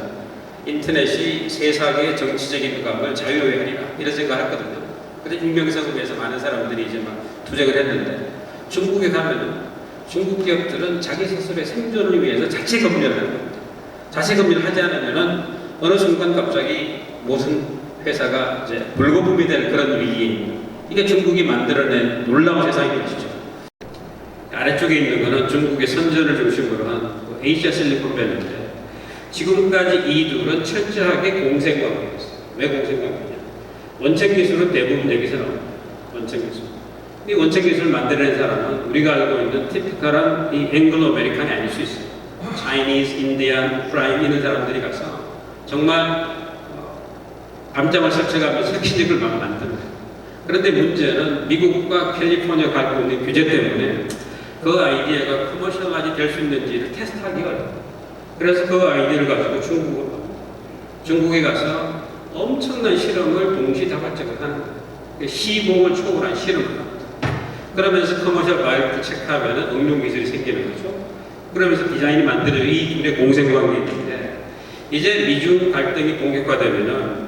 인터넷이 세상의 정치적인 감을 자유로이 하리라 이런 생각을 했거든요. 그래서 인명성음에서 많은 사람들이 이제 막 투쟁을 했는데 중국에 가면은 중국 기업들은 자기 스스로의 생존을 위해서 자체 검열을 하는 겁니다. 자체 검열을 하지 않으면은 어느 순간 갑자기 무슨 회사가 이제 불거품이 될 그런 위기, 이게 중국이 만들어낸 놀라운 세상인 것이죠. 아래쪽에 있는 것은 중국의 선전을 중심으로 한 에이시아 실리콘밸리인데 지금까지 이 둘은 철저하게 공생관계였어요. 왜 공생관계냐? 원천 기술은 대부분 여기서 나옵니다. 원천 기술. 이 원천 기술을 만들어낸 사람은 우리가 알고 있는 티피컬한 이 앵글로 아메리칸이 아닐 수 있어요. 차이니즈, 인디안, 프라임 이런 사람들이 가서 정말 밤잠을 설쳐가면서 혁신적을 막 만드는 거예요. 그런데 문제는 미국과 캘리포니아 갖고 있는 규제 때문에 그 아이디어가 커머셜하게 될 수 있는지를 테스트하기가 어렵다. 그래서 그 아이디어를 가지고 중국으로 갑니다. 중국에 가서 엄청난 실험을 동시다발적으로 하는 거예요. 시공을 초월한 실험을 합니다. 그러면서 커머셜 바이오를 체크하면 응용 기술이 생기는 거죠. 그러면서 디자인이 만들어져 이 둘의 공생관계인데 이제 미중 갈등이 본격화되면은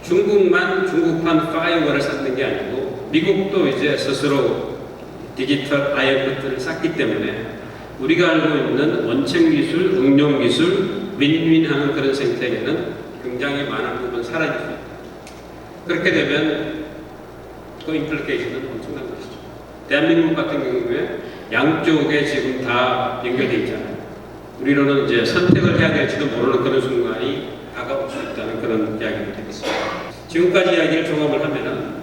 중국만 중국판 파이어워를 쌓는 게 아니고 미국도 이제 스스로 디지털 아이언커트를 쌓기 때문에 우리가 알고 있는 원천 기술, 응용 기술, 윈윈하는 그런 생태계는 굉장히 많은 부분 사라질 수 있다. 그렇게 되면 그 임플리케이션은 엄청난 것이죠. 대한민국 같은 경우에 양쪽에 지금 다 연결되어 있잖아요. 우리로는 이제 선택을 해야 될지도 모르는 그런 순간이 다가올 수 있다는 그런 이야기를 드리겠습니다. 지금까지 이야기를 종합을 하면은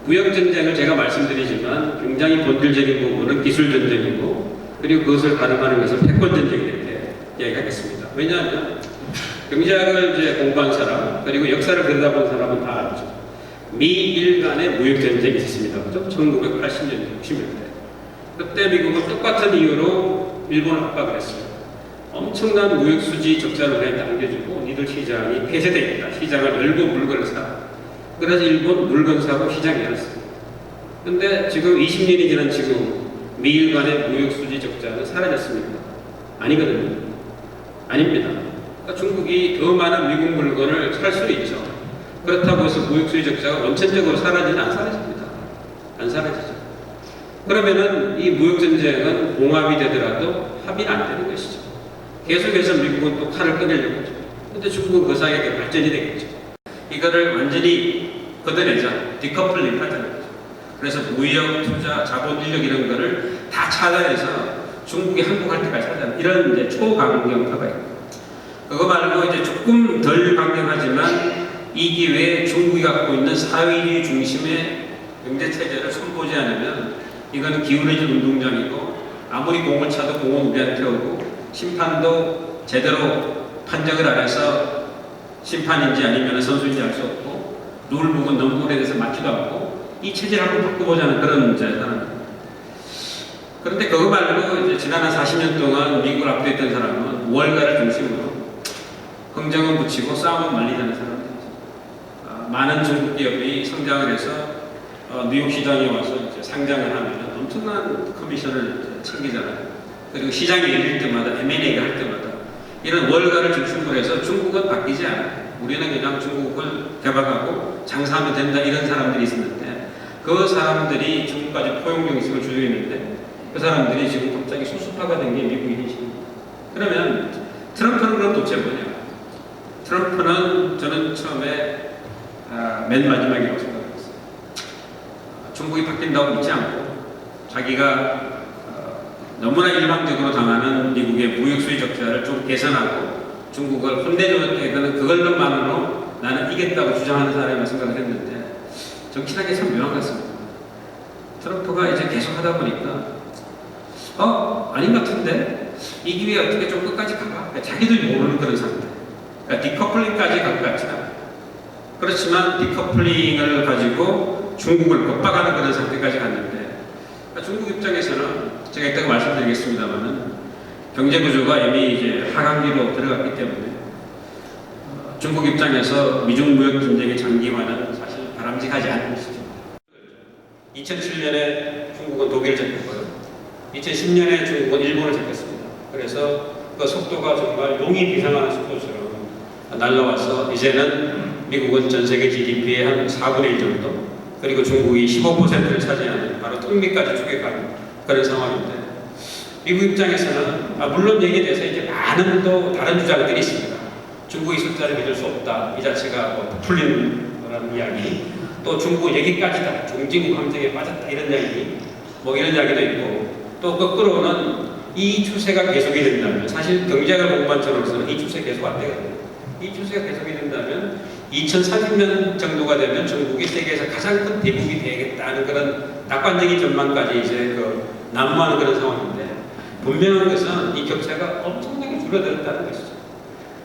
무역 전쟁을 제가 말씀드리지만 굉장히 본질적인 부분은 기술 전쟁이고 그리고 그것을 가름하는 것은 패권 전쟁이 이렇게 이야기하겠습니다. 왜냐하면 경제학을 이제 공부한 사람 그리고 역사를 들여다본 사람은 다 알죠. 미일 간의 무역 전쟁이 있었습니다. 그죠? 1980년대, 60년대. 그때 미국은 똑같은 이유로 일본을 압박을 했어요. 엄청난 무역 수지 적자를 그냥 남겨주고 니들 시장이 폐쇄됩니다. 시장을 열고 물건을 사. 그래서 일본 물건 사고 시장이 열었어요. 근데 지금 20년이 지난 지금 미일 간의 무역 수지 적자는 사라졌습니다. 아니거든요. 아닙니다. 그러니까 중국이 더 많은 미국 물건을 살 수는 있죠. 그렇다고 해서 무역 수지 적자가 원천적으로 사라지는 안 사라집니다. 안 사라지죠. 그러면은 이 무역 전쟁은 봉합이 되더라도 합의는 안 되는 것이죠. 계속해서 미국은 또 칼을 꺼내려고 하죠. 근데 중국은 그 사이에 발전이 되겠죠. 이거를 완전히 걷어내자. 디커플링 하자는 거죠. 그래서 무역, 투자, 자본, 인력 이런 거를 다 차단해서 중국이 항복할 때까지 하자는 이런 이제 초강경파가 있고 그거 말고 이제 조금 덜 강경하지만 이 기회에 중국이 갖고 있는 사회주의 중심의 경제체제를 손보지 않으면 이거는 기울어진 운동장이고 아무리 공을 차도 공은 우리한테 오고 심판도 제대로 판정을 안 해서 심판인지 아니면 선수인지 알 수 없고 룰북은 너무 오래돼서 맞지도 않고 이 체제를 한번 바꿔보자는 그런 문제잖아요. 그런데 그거 말고 이제 지난 한 40년 동안 미국을 압도했던 사람은 월가를 중심으로 흥정은 붙이고 싸움은 말리자는 사람들이죠. 많은 중국 기업이 성장을 해서 뉴욕 시장에 와서 이제 상장을 하면 엄청난 커미션을 챙기잖아요. 그리고 시장이 열릴 때마다 M&A가 할 때마다 이런 월가를 중심으로 해서 중국은 바뀌지 않아요. 우리는 그냥 중국을 개방하고 장사하면 된다 이런 사람들이 있었는데 그 사람들이 중국까지 포용 정책을 주도했는데 그 사람들이 지금 갑자기 수습화가 된 게 미국인이십니다. 그러면 트럼프는 그럼 도대체 뭐냐? 트럼프는 저는 처음에 맨 마지막이라고 생각했어요. 중국이 바뀐다고 믿지 않고 자기가 너무나 일방적으로 당하는 미국의 무역 수지 적자를 좀 개선하고 중국을 혼내주는 그걸로만으로 나는 이겼다고 주장하는 사람이라고 생각을 했는데 정치라는 게 참 묘한 것 같습니다. 트럼프가 이제 계속 하다 보니까 아닌 것 같은데 이 기회에 어떻게 좀 끝까지 가봐? 그러니까 자기도 모르는 그런 상태. 그러니까 디커플링까지 갈 것 같지는 않아요. 그렇지만 디커플링을 가지고 중국을 겁박하는 그런 상태까지 갔는데 그러니까 중국 입장에서는 제가 이따가 말씀드리겠습니다만은 경제 구조가 이미 이제 하강기로 들어갔기 때문에 중국 입장에서 미중 무역 전쟁의 장기화는 사실 바람직하지 않은 것이죠. 2007년에 중국은 독일을 잡혔고요. 2010년에 중국은 일본을 잡혔습니다. 그래서 그 속도가 정말 용이 비상하는 속도처럼 날라와서 이제는 미국은 전 세계 GDP의 한 4분의 1 정도 그리고 중국이 15%를 차지하는 바로 턱밑까지 추격하는 그런 상황인데 미국 입장에서는 물론 여기에 대해서 이제 많은 또 다른 주장들이 있습니다. 중국의 숫자를 믿을 수 없다. 이 자체가 뭐 풀리는 거라는 이야기. 또 중국은 여기까지다. 종지국 함정에 빠졌다. 이런 이야기. 뭐 이런 이야기도 있고 또 거꾸로는 이 추세가 계속이 된다면 사실 경제학을 공부한 저로서는 이 추세 계속 안 되거든요. 이 추세가 계속이 된다면 2030년 정도가 되면 중국이 세계에서 가장 큰 대국이 되겠다는 그런 낙관적인 전망까지 이제 그 난무하는 그런 상황인데 분명한 것은 이 격차가 엄청나게 줄어들었다는 것이죠.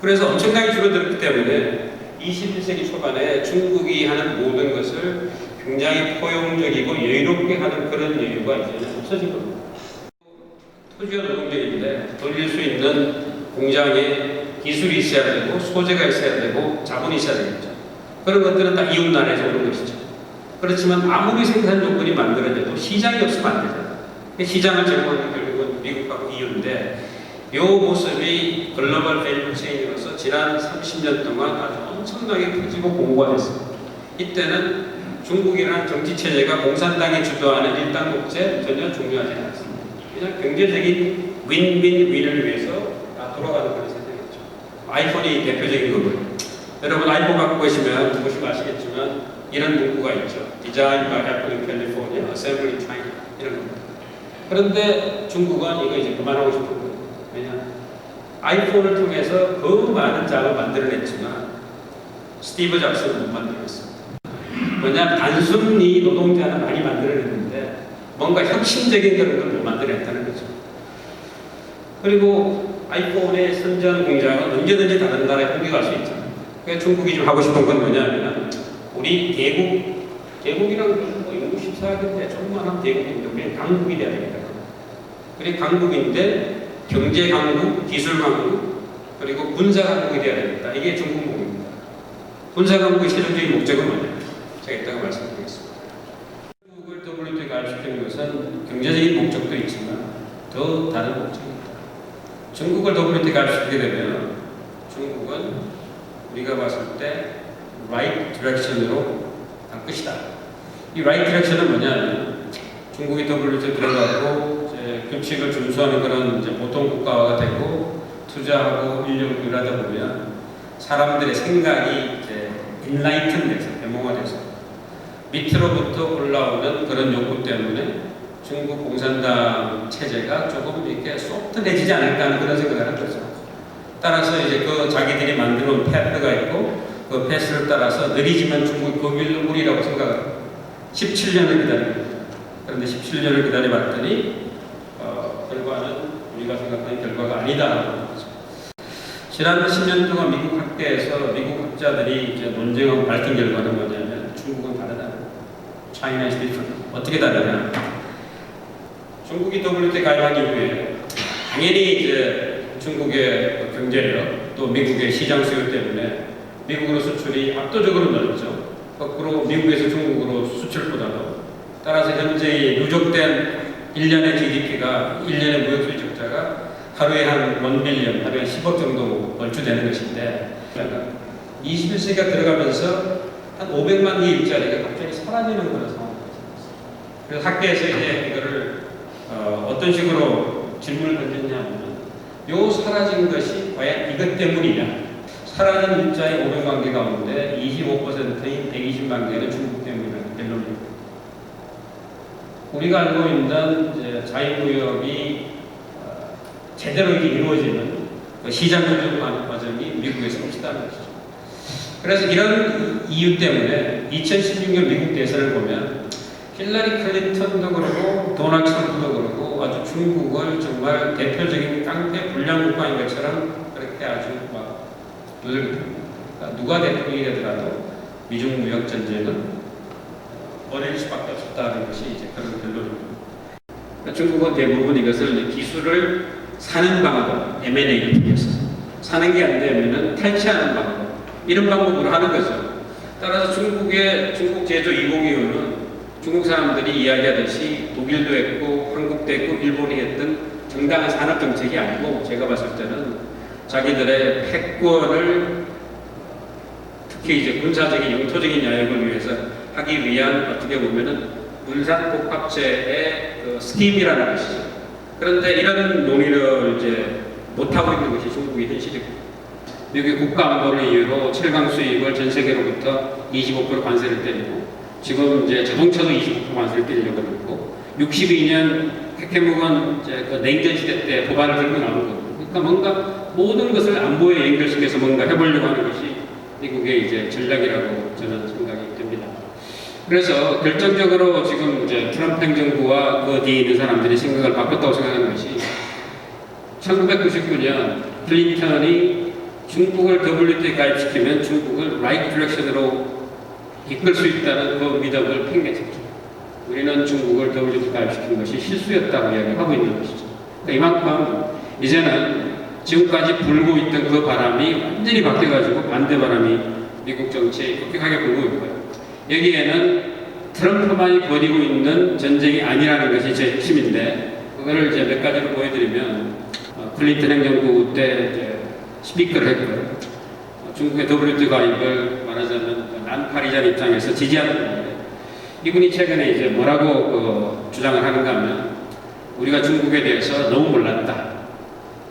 그래서 엄청나게 줄어들었기 때문에 21세기 초반에 중국이 하는 모든 것을 굉장히 포용적이고 여유롭게 하는 그런 여유가 이제는 없어진 겁니다. 토지가 노동력인데 돌릴 수 있는 공장에 기술이 있어야 되고 소재가 있어야 되고 자본이 있어야 되겠죠. 그런 것들은 다 이웃 나라에서 오는 것이죠. 그렇지만 아무리 생산 조건이 만들어져도 시장이 없으면 안 되잖아요. 시장을 제공하는 게 결국은 미국하고 이웃인데 이 모습이 글로벌 밸류 체인으로서 지난 30년 동안 아주 엄청나게 커지고 공고가 됐습니다. 이때는 중국이라는 정치체제가 공산당이 주도하는 일당 독재 전혀 중요하지 않습니다. 그냥 경제적인 윈윈윈을 위해서 다 돌아가는 그런 세상이죠. 아이폰이 대표적인 거고요. 여러분 아이폰 갖고 계시면 보시면 아시겠지만 이런 문구가 있죠. Designed by Apple in California, Assembled in China 이런 겁니다. 그런데 중국은 이거 이제 그만하고 싶은 거예요. 왜냐? 아이폰을 통해서 그 많은 작을 만들어냈지만 스티브 잡스는 못 만들었습니다. 뭐냐, 단순히 노동자는 많이 만들어냈는데 뭔가 혁신적인 그런 걸 못 만들어냈다는 거죠. 그리고 아이폰의 선전 공장은 언제든지 다른 나라에 옮겨갈 수 있잖아요. 그래서 중국이 좀 하고 싶은 건 뭐냐면 우리 대국이라는 것은 뭐 영국 14개인데 조그마한 대국인데 우리는 강국이 돼야 됩니다. 우리 강국인데 경제 강국, 기술 강국, 그리고 군사 강국이 돼야 됩니다. 이게 중국 목표입니다. 군사 강국의 최종적인 목적은 뭐냐? 제가 이따가 말씀드리겠습니다. 중국을 WTO에 가입시키는 것은 경제적인 목적도 있지만 더 다른 목적입니다. 중국을 WTO에 가입시키게 되면 중국은 우리가 봤을 때 right direction으로 갈 것이다. 이 right direction은 뭐냐면 중국이 WTO에 들어가고 규칙을 준수하는 그런 이제 보통 국가가 되고 투자하고 인력을 늘하다 보면 사람들의 생각이 이제 인라이튼돼서 대몽화돼서 밑으로부터 올라오는 그런 욕구 때문에 중국 공산당 체제가 조금 이렇게 소프트해지지 않을까 하는 그런 생각을 하는 거죠. 따라서 이제 그 자기들이 만들어온 패스가 있고 그 패스를 따라서 느리지만 중국이 그 길로 오리라고 생각을 17년을 기다립니다. 그런데 17년을 기다려봤더니 결과는 우리가 생각하는 결과가 아니다. 지난 10년 동안 미국 학계에서 미국 학자들이 이제 논쟁하고 밝힌 결과는 뭐냐면 중국은 다르다. China is different. 어떻게 다르냐? 중국이 WTO 가입한 이후에 당연히 이제 중국의 경제력 또 미국의 시장 수요 때문에 미국으로 수출이 압도적으로 늘었죠. 거꾸로 미국에서 중국으로 수출보다도 따라서 현재 누적된 1년의 GDP가 1년의 무역 수입 적자가 하루에 한 1빌리언, 하루에 10억 정도 얼추되는 것인데 21세기가 들어가면서 한 500만 개 일자리가 갑자기 사라지는 그런 상황이 있었어요. 그래서 학계에서 이제 이거를 어떤 식으로 질문을 던졌냐면 요 사라진 것이 과연 이것 때문이냐? 사라진 일자리 500만 개 가운데 25%인 120만 개는 중국 때문이라는 결론입니다. 우리가 알고 있는 이제 자유무역이 제대로 이루어지는 그 시장 조정하는 과정이 미국에서 없었다는 것이죠. 그래서 이런 이유 때문에 2016년 미국 대선을 보면 힐러리 클린턴도 그러고 도널드 트럼프도 그러고 아주 중국을 정말 대표적인 깡패 불량 국가인 것처럼 그렇게 아주 막 그러니까 누가 대통령이 되더라도 미중 무역 전쟁은 어릴 수밖에 없었다는 것이 이제 그런 결론입니다. 중국은 대부분 이것을 기술을 사는 방법, M&A를 통해서 사는 게 안 되면은 탈취하는 방법 이런 방법으로 하는 거죠. 따라서 중국 제조 2025는 중국 사람들이 이야기하듯이 독일도 했고 한국도 했고 일본이 했던 정당한 산업 정책이 아니고 제가 봤을 때는 자기들의 패권을 특히 이제 군사적인 영토적인 야욕을 위해서 하기 위한 어떻게 보면은 문산복합체의 그 스팀이라는 것이죠. 그런데 이런 논의를 이제 못하고 있는 것이 중국의 현실이고 미국의 국가안보를 이유로 철강 수입을 전 세계로부터 25% 관세를 때리고 지금 이제 자동차도 25% 관세를 때리려고 그러고 62년 핵해묵은 이제 그 냉전 시대 때 도발을 들고 나온 거고 그러니까 뭔가 모든 것을 안보에 연결시켜서 뭔가 해보려고 하는 것이 미국의 이제 전략이라고 저는 생각이 듭니다. 그래서 결정적으로 지금 이제 트럼프 행정부와 그 뒤에 있는 사람들이 생각을 바꿨다고 생각하는 것이 1999년 클린턴이 중국을 WTO에 가입시키면 중국을 right direction으로 이끌 수 있다는 그 믿음을 팽개쳤죠. 우리는 중국을 WTO에 가입시키는 것이 실수였다고 이야기하고 있는 것이죠. 그러니까 이만큼 이제는 지금까지 불고 있던 그 바람이 완전히 바뀌어가지고 반대 바람이 미국 정치에 급격하게 불고 있고요. 여기에는 트럼프만이 벌이고 있는 전쟁이 아니라는 것이 제 핵심인데 그거를 이제 몇 가지로 보여드리면 클린턴 행정부 때 이제 스피커를 했고요. 중국의 WTO 가입을 말하자면 난파리잔 입장에서 지지하는 건데 이분이 최근에 이제 뭐라고 주장을 하는가 하면 우리가 중국에 대해서 너무 몰랐다.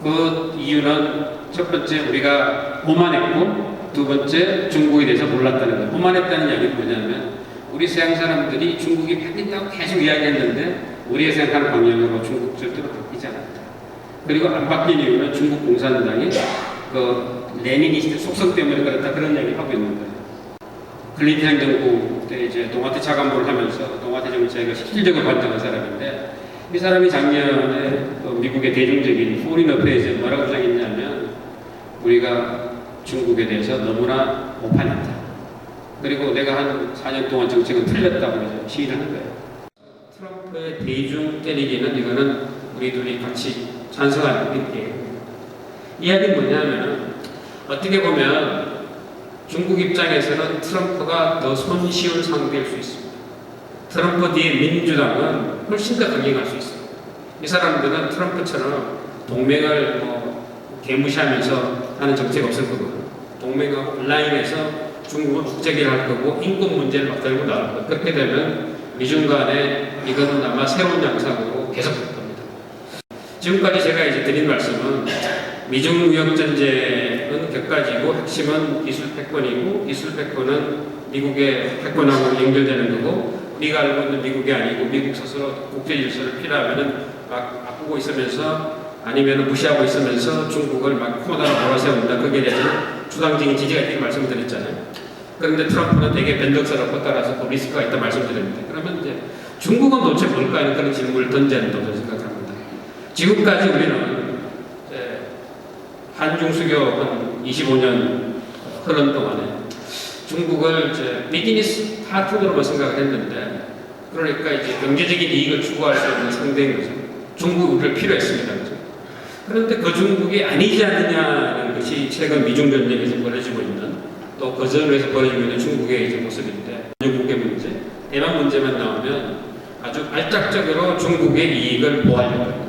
그 이유는 첫 번째 우리가 오만했고 두 번째 중국에 대해서 몰랐다는 거예요. 오만했다는 이야기는 뭐냐면 우리 서양 사람들이 중국이 바뀐다고 계속 이야기했는데 우리가 생각하는 방향으로 중국 절대로 바뀌지 않았다. 그리고 안 바뀐 이유는 중국 공산당이 그 레니니스트 속성 때문에 그렇다 그런 이야기 하고 있는 거예요. 클린턴 행정부 그때 이제 농아태 차관보를 하면서 농아태 정책을 실질적으로 관장한 사람인데 이 사람이 작년에 미국의 대중적인 포린 어페이즈에 뭐라고 주장했냐면 우리가 중국에 대해서 너무나 오판했다. 그리고 내가 한 4년 동안 정책은 틀렸다고 해서 시인을 한 거예요. 트럼프의 대중 때리기는 이거는 우리 둘이 같이 찬성하는 얘기예요. 이야기는 뭐냐면 어떻게 보면 중국 입장에서는 트럼프가 더 손쉬운 상대일 수 있습니다. 트럼프 뒤에 민주당은 훨씬 더 강경할 수 있어요. 이 사람들은 트럼프처럼 동맹을 개무시하면서 하는 정책 없을 거고 동맹하고 온라인에서 중국은 국제기를 할 거고 인권 문제를 막 들고 나올 거고 그렇게 되면 미중 간에 이거는 아마 새로운 양상으로 계속될 겁니다. 지금까지 제가 이제 드린 말씀은 미중 무역 전쟁은 격가지고 핵심은 기술 패권이고 기술 패권은 미국의 패권하고 연결되는 거고 우리가 알고 있는 미국이 아니고 미국 스스로 국제 질서를 필요하면은 막 바꾸고 있으면서 아니면 무시하고 있으면서 중국을 막 코너로 몰아세운다. 거기에 대해서 주당적인 지지가 있다고 말씀드렸잖아요. 그런데 트럼프는 되게 변덕스럽고 따라서 또 리스크가 있다 말씀드렸는데 그러면 이제 중국은 도대체 뭘까 하는 그런 질문을 던져야 된다고 생각합니다. 지금까지 우리는 한중 수교 한 25년 흐른 동안에 중국을 이제 비즈니스 파트너로만 생각을 했는데 그러니까 이제 경제적인 이익을 추구할 수 있는 상대인 거죠. 중국이 우리를 필요했습니다. 그죠? 그런데 그 중국이 아니지 않느냐는 것이 최근 미중 전쟁에서 벌어지고 있는 또 거절에서 벌어지고 있는 중국의 이제 모습인데 중국의 문제, 대만 문제만 나오면 아주 알짝적으로 중국의 이익을 보호하려고 합니다.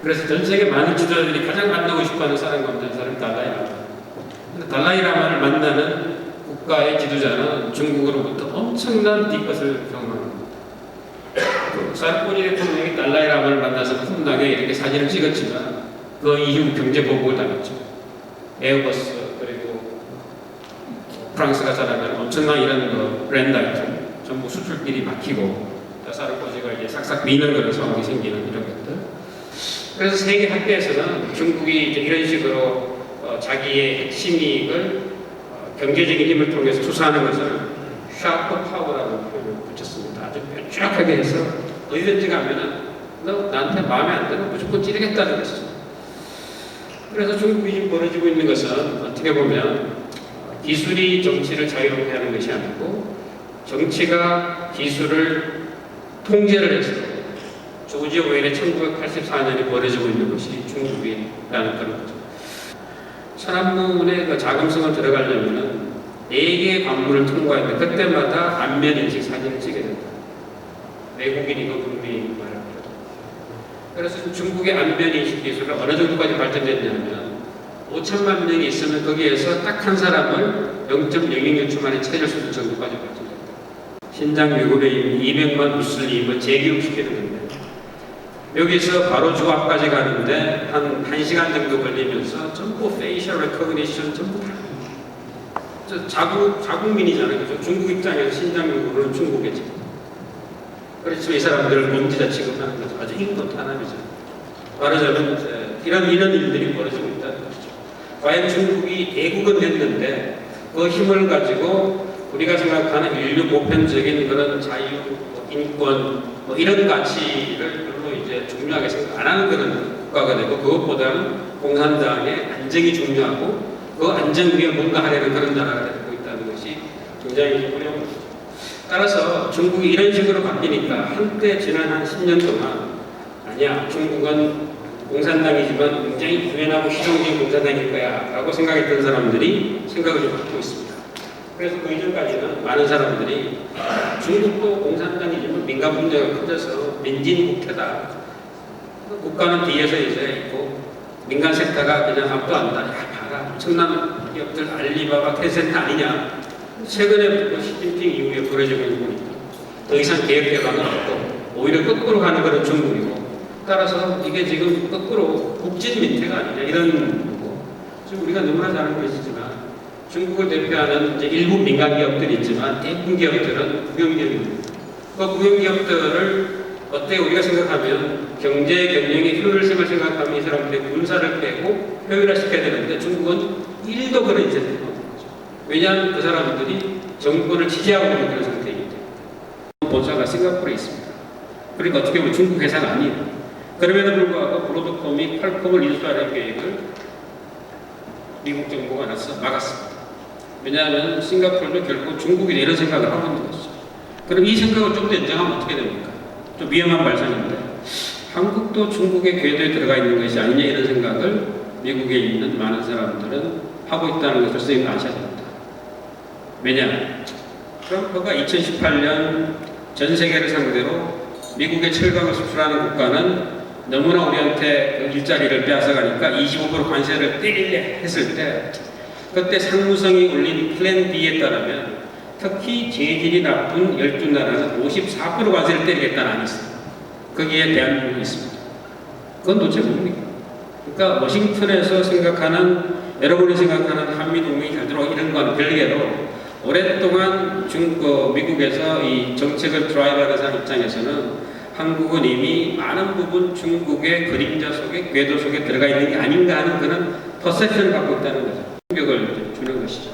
그래서 전 세계 많은 지도자들이 가장 만나고 싶어하는 사람 가운데 한 사람이 달라이라마. 근데 달라이라마를 만나는 국가의 지도자는 중국으로부터 엄청난 뒷것을 경험합니다. 사르코지 대통령이 달라이라마를 만나서 훈하게 이렇게 사진을 찍었지만 그 이후 경제 보복을 당했죠. 에어버스 그리고 프랑스가 자랑하는 엄청난 이런 거 브랜드 아이템 전부 수출길이 막히고 사르코지가 이제 싹싹 미는 그런 상황이 생기는 이런 것들. 그래서 세계 학계에서는 중국이 이제 이런 식으로 자기의 핵심 이익을 경제적인 힘을 통해서 투사하는 것을 샤프 파워라고 표현을 붙였습니다. 아주 뾰족하게 해서 어디든지 가면은 너 나한테 마음에 안 들면 무조건 찌르겠다는 것이죠. 그래서 중국이 지금 벌어지고 있는 것은 어떻게 보면 기술이 정치를 자유롭게 하는 것이 아니고 정치가 기술을 통제를 해서 조지 오웰의 1984년이 벌어지고 있는 것이 중국이라는 그런 거죠. 천안문의 그 자금성을 들어가려면은 4개의 관문을 통과했는데 그때마다 안면 인식 사진을 찍게 된다. 외국인이고 국민이 말합니다. 그래서 중국의 안면 인식 기술은 어느 정도까지 발전됐냐면 5천만 명이 있으면 거기에서 딱 한 사람을 0.006초 만에 찾을 수 있는 정도까지 발전됐다. 신장 외국에 200만 부스를 입어 재교육시키는 건데 여기서 바로 주 앞까지 가는데 한 1시간 정도 걸리면서 전부 페이셜 레코그니션 전부 자국민이잖아요. 그죠? 중국 입장에서 신장유구는 중국이지. 그렇지만 이 사람들을 범죄자 취급하는 거죠. 아주 인권 탄압이죠. 말하자면 이런 일들이 벌어지고 있다는 것이죠. 과연 중국이 대국은 됐는데 그 힘을 가지고 우리가 생각하는 인류 보편적인 그런 자유, 인권 이런 가치를 별로 이제 중요하게 생각 안 하는 그런 국가가 되고 그것보다는 공산당의 안정이 중요하고 그 안정 위에 뭔가 하려는 그런 나라가 되고 있다는 것이 굉장히 어려운 것이죠. 따라서 중국이 이런 식으로 바뀌니까 한때 지난 한 10년 동안 아니야 중국은 공산당이지만 굉장히 유연하고 실용적인 공산당일 거야 라고 생각했던 사람들이 생각을 좀 바꾸고 있습니다. 그래서 그 이전까지는 많은 사람들이 중국도 공산당이지만 민간 문제가 커져서 민진국태다. 국가는 뒤에서 이제 있고 민간 섹터가 그냥 아무도 안다. 야 봐라 엄청난 기업들 알리바바 테센트 아니냐. 최근에 시진핑 이후에 벌어지고 있는 거니까 더 이상 개혁 개방은 없고 오히려 거꾸로 가는 그런 중국이고 따라서 이게 지금 거꾸로 국진 민태가 아니냐 이런 거고 지금 우리가 너무나 잘 알고 계시지만 중국을 대표하는 이제 일부 민간 기업들이 있지만 대부분 기업들은 국영기업입니다. 그 국영기업들을 어때 우리가 생각하면 경제 경영의 효율성을 생각하면 이 사람들이 군사를 빼고 효율화시켜야 되는데 중국은 1도 그런 인센티브가 없는 거죠. 왜냐하면 그 사람들이 정권을 지지하고 있는 그런 상태이기 때문에 본사가 싱가포르에 있습니다. 그러니까 어떻게 보면 중국 회사가 아니에요. 그럼에도 불구하고 브로드콤이 퀄콤을 인수하는 계획을 미국 정부가 나서 막았습니다. 왜냐하면 싱가포르는 결국 중국이 이런 생각을 하고 있는 것이죠. 그럼 이 생각을 좀 더 연장하면 어떻게 됩니까? 좀 위험한 발상인데 한국도 중국의 궤도에 들어가 있는 것이 아니냐 이런 생각을 미국에 있는 많은 사람들은 하고 있다는 것을 선생님 아셔야 됩니다. 왜냐? 트럼프가 2018년 전 세계를 상대로 미국의 철강을 수출하는 국가는 너무나 우리한테 그 일자리를 빼앗아가니까 25% 관세를 때리려 했을 때 그때 상무성이 올린 플랜 B에 따르면 특히 재질이 나쁜 12나라는 54% 관세를 때리겠다는 안이 있어요. 거기에 대한민국이 있습니다. 그건 도대체 뭡니까? 그러니까 워싱턴에서 생각하는 여러분이 생각하는 한미동맹이 잘 들어오고 이런 거는 별개로 오랫동안 미국에서 이 정책을 드라이브하는 사람 입장에서는 한국은 이미 많은 부분 중국의 그림자 속에 궤도 속에 들어가 있는 게 아닌가 하는 그런 퍼셉션을 갖고 있다는 거죠. 충격을 주는 것이죠.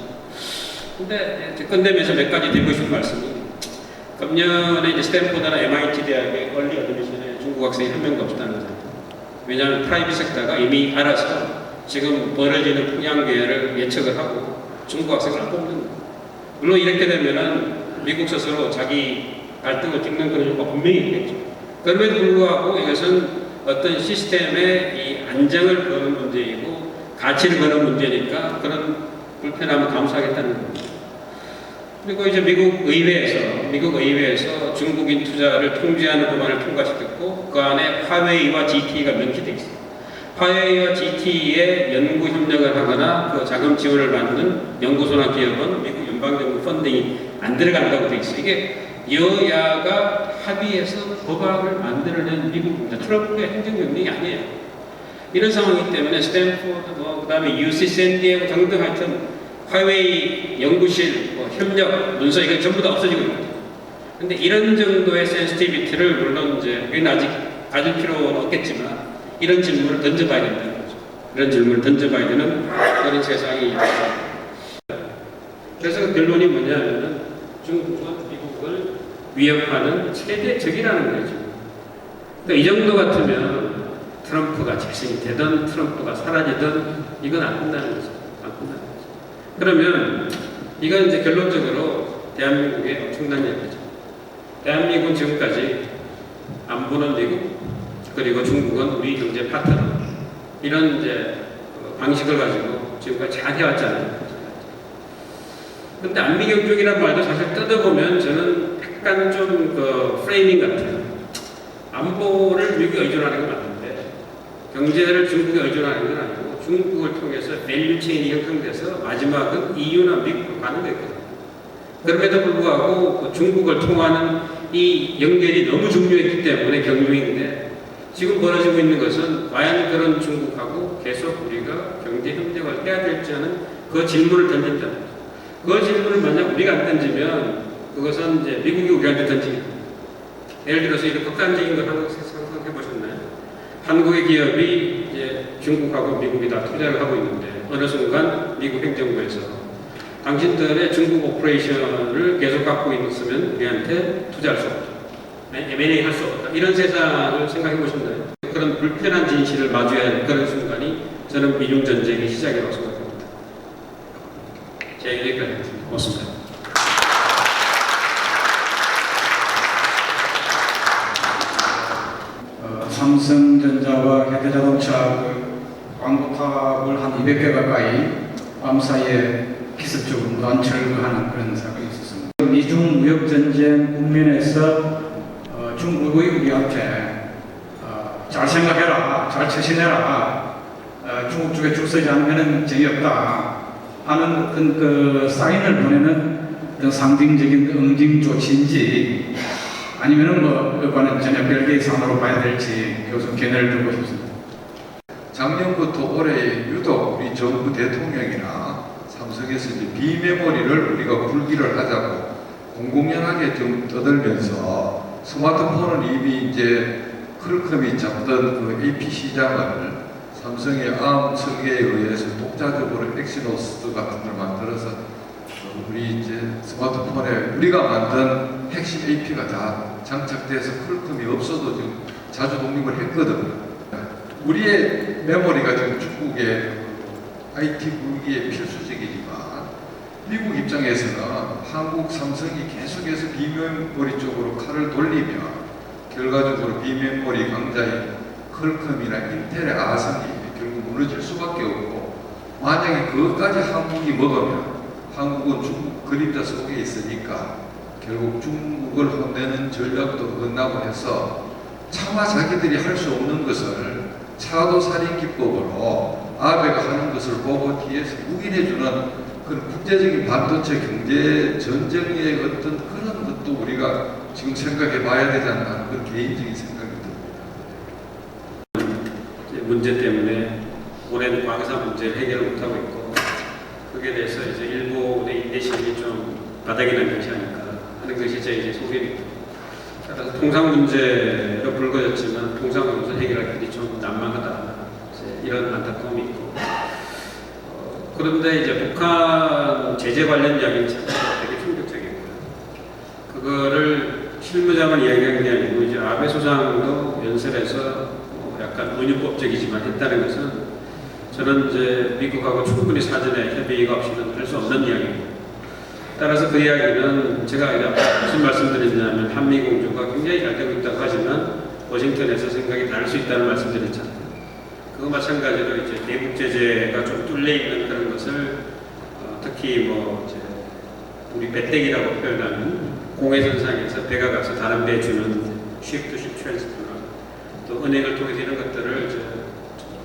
근데 끝내면서 몇 가지 드리고 싶은 말씀이 금년에 이제 스탠포드나 MIT 대학의 얼리 어드미션에 중국 학생이 한 명도 없었다는 거죠. 왜냐하면 프라이빗 섹터가 이미 알아서 지금 벌어지는 풍향계를 예측을 하고 중국 학생을 안 뽑는 거예요. 물론 이렇게 되면은 미국 스스로 자기 갈등을 찍는 그런 효과가 분명히 있겠죠. 그럼에도 불구하고 이것은 어떤 시스템의 이 안정을 거는 문제이고 가치를 거는 문제니까 그런 불편함을 감수하겠다는 겁니다. 그리고 이제 미국 의회에서 중국인 투자를 통제하는 법안을 통과시켰고 그 안에 화웨이와 GTE가 명시되어 있습니다. 화웨이와 GTE에 연구 협력을 하거나 그 자금 지원을 받는 연구소나 기업은 미국 연방정부 펀딩이 안 들어간다고 되어 있어요. 이게 여야가 합의해서 법안을 만들어낸 미국입니다. 트럼프의 행정명령이 아니에요. 이런 상황이기 때문에 스탠포드, 그 다음에 UC 샌디에고 등등 하여튼 화웨이 연구실, 협력, 문서 이건 전부 다 없어지고 있거든요. 근데 이런 정도의 센시티비티를 물론 이제 우리는 아직 가질 필요는 없겠지만 이런 질문을 던져봐야 된다는 거죠. 이런 질문을 던져봐야 되는 그런 세상이 있다. 그래서 결론이 뭐냐면은 중국은 미국을 위협하는 최대 적이라는 거죠. 그러니까 이 정도 같으면 트럼프가 재선이 되든 트럼프가 사라지든 이건 안 된다는 거죠. 안 된다는 거죠. 그러면 이건 이제 결론적으로 대한민국의 엄청난 얘기죠. 대한민국은 지금까지 안보는 미국 그리고 중국은 우리 경제 파트너 이런 이제 방식을 가지고 지금까지 잘 해왔잖아요. 근데 안미경적이라는 말도 사실 뜯어보면 저는 약간 좀 그 프레이밍 같아요. 안보를 미국에 의존하는 건 맞는데 경제를 중국에 의존하는 건 아니고 중국을 통해서 밸류 체인이 형성돼서 마지막은 EU나 미국으로 가는 거거든요. 그럼에도 불구하고 중국을 통하는 이 연결이 너무 중요했기 때문에 경중인데 지금 벌어지고 있는 것은 과연 그런 중국하고 계속 우리가 경제 협력을 해야 될지는 그 질문을 던진다는 거죠. 그 질문을 만약 우리가 안 던지면 그것은 이제 미국이 우리한테 던지는 거예요. 예를 들어서 이런 극단적인 걸 한국 상상해 보셨나요? 한국의 기업이 이제 중국하고 미국이 다 투자를 하고 있는데 어느 순간 미국 행정부에서 당신들의 중국 오퍼레이션을 계속 갖고 있으면 우리한테 투자할 수 없다. M&A 할 수 없다. 이런 세상을 생각해 보셨나요? 그런 불편한 진실을 마주해야 할 그런 순간이 저는 미중 전쟁의 시작이라고 생각합니다. 제 얘기까지 하겠습니다. 고맙습니다. 삼성전자와 현대자동차 광고탑을 한 200개 가까이 밤사이에 기습적으로 무단 철거하는 그런 사건이 있었습니다. 미중 무역전쟁 국면에서 중국이 우리한테 잘 생각해라, 잘 처신해라, 중국 쪽에 줄 서지 않으면 재미없다 하는 어떤 그 사인을 보내는 어떤 상징적인 응징 조치인지 아니면은 그거는 전혀 별개의 산으로 봐야 될지 교수 견해를 듣고 싶습니다. 작년부터 올해 유독 우리 정부 대통령이나 삼성에서 이제 비메모리를 우리가 굴기를 하자고 공공연하게 좀 떠들면서 스마트폰은 이미 이제 퀄컴이 잡던 그 AP 시장을 삼성의 암 설계에 의해서 독자적으로 엑시노스 같은 걸 만들어서 우리 이제 스마트폰에 우리가 만든 핵심 AP가 다 장착돼서 퀄컴이 없어도 지금 자주 독립을 했거든요. 우리의 메모리가 지금 중국의 IT 무기의 필수적이지만 미국 입장에서는 한국 삼성이 계속해서 비메모리 쪽으로 칼을 돌리면 결과적으로 비메모리 강자인 퀄컴이나 인텔의 아성이 결국 무너질 수밖에 없고, 만약에 그것까지 한국이 먹으면 한국은 중국 그림자 속에 있으니까 결국 중국을 혼내는 전략도 끝나고 해서 차마 자기들이 할 수 없는 것을 차도살인 기법으로 아베가 하는 것을 보고 뒤에서 묵인해주는 그런 국제적인 반도체 경제 전쟁의 어떤 그런 것도 우리가 지금 생각해 봐야 되지 않나, 그런 개인적인 생각이 듭니다. 문제 때문에 오랜 광사 문제를 해결 못하고 있고, 거기에 대해서 이제 일본의 인내심이 좀 바닥이 난 것이 아닐까 하는 것이 제 이제 소견입니다. 따라서 통상 문제로 불거졌지만 통상 문제 해결할 길이 좀 난망하다, 이런 안타까움이 있고, 그런데 이제 북한 제재 관련 이야기는 참 되게 충격적이고요. 그거를 실무자만 이야기한 게 아니고 이제 아베 수상도 연설에서 약간 은유법적이지만 했다는 것은, 저는 이제 미국하고 충분히 사전에 협의가 없이는 할 수 없는 이야기입니다. 따라서 그 이야기는 제가 무슨 말씀드렸냐면, 한미공조가 굉장히 잘 되고 있다고 하지만 워싱턴에서 생각이 다를 수 있다는 말씀드렸잖아요. 그거 마찬가지로 이제 대북 제재가 좀 뚫려 있는 그런 것을 특히 뭐 이제 우리 배땡이라고 표현하는 공해선상에서 배가 가서 다른 배에 주는 쉽-투-쉽 트랜스퍼나 또 은행을 통해서 이런 것들을 이제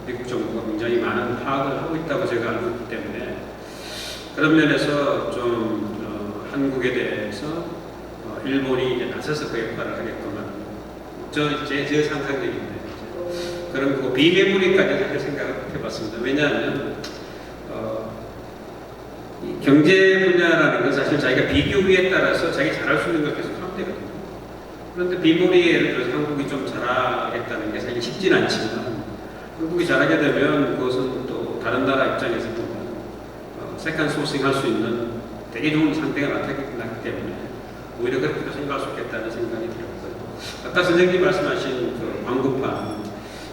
미국 정부가 굉장히 많은 파악을 하고 있다고 제가 알고 있기 때문에, 그런 면에서 좀 한국에 대해서 일본이 이제 나서서 그 역할을 하겠구만, 제 상상력인데 그런 그 비메모리까지 할 생각을 해봤습니다. 왜냐하면 이 경제 분야라는 건 사실 자기가 비교비에 따라서 자기 잘할 수 있는 걸 계속 하면 되거든요. 그런데 비모리에 예를 들어서 한국이 좀 잘하겠다는 게 사실 쉽진 않지만, 한국이 잘하게 되면 그것은 또 다른 나라 입장에서 보면 세컨 소싱 할 수 있는 되게 좋은 상태가 나타났기 때문에 오히려 그렇게도 생각할 수 있겠다는 생각이 들었고요. 아까 선생님 말씀하신 그 광고판,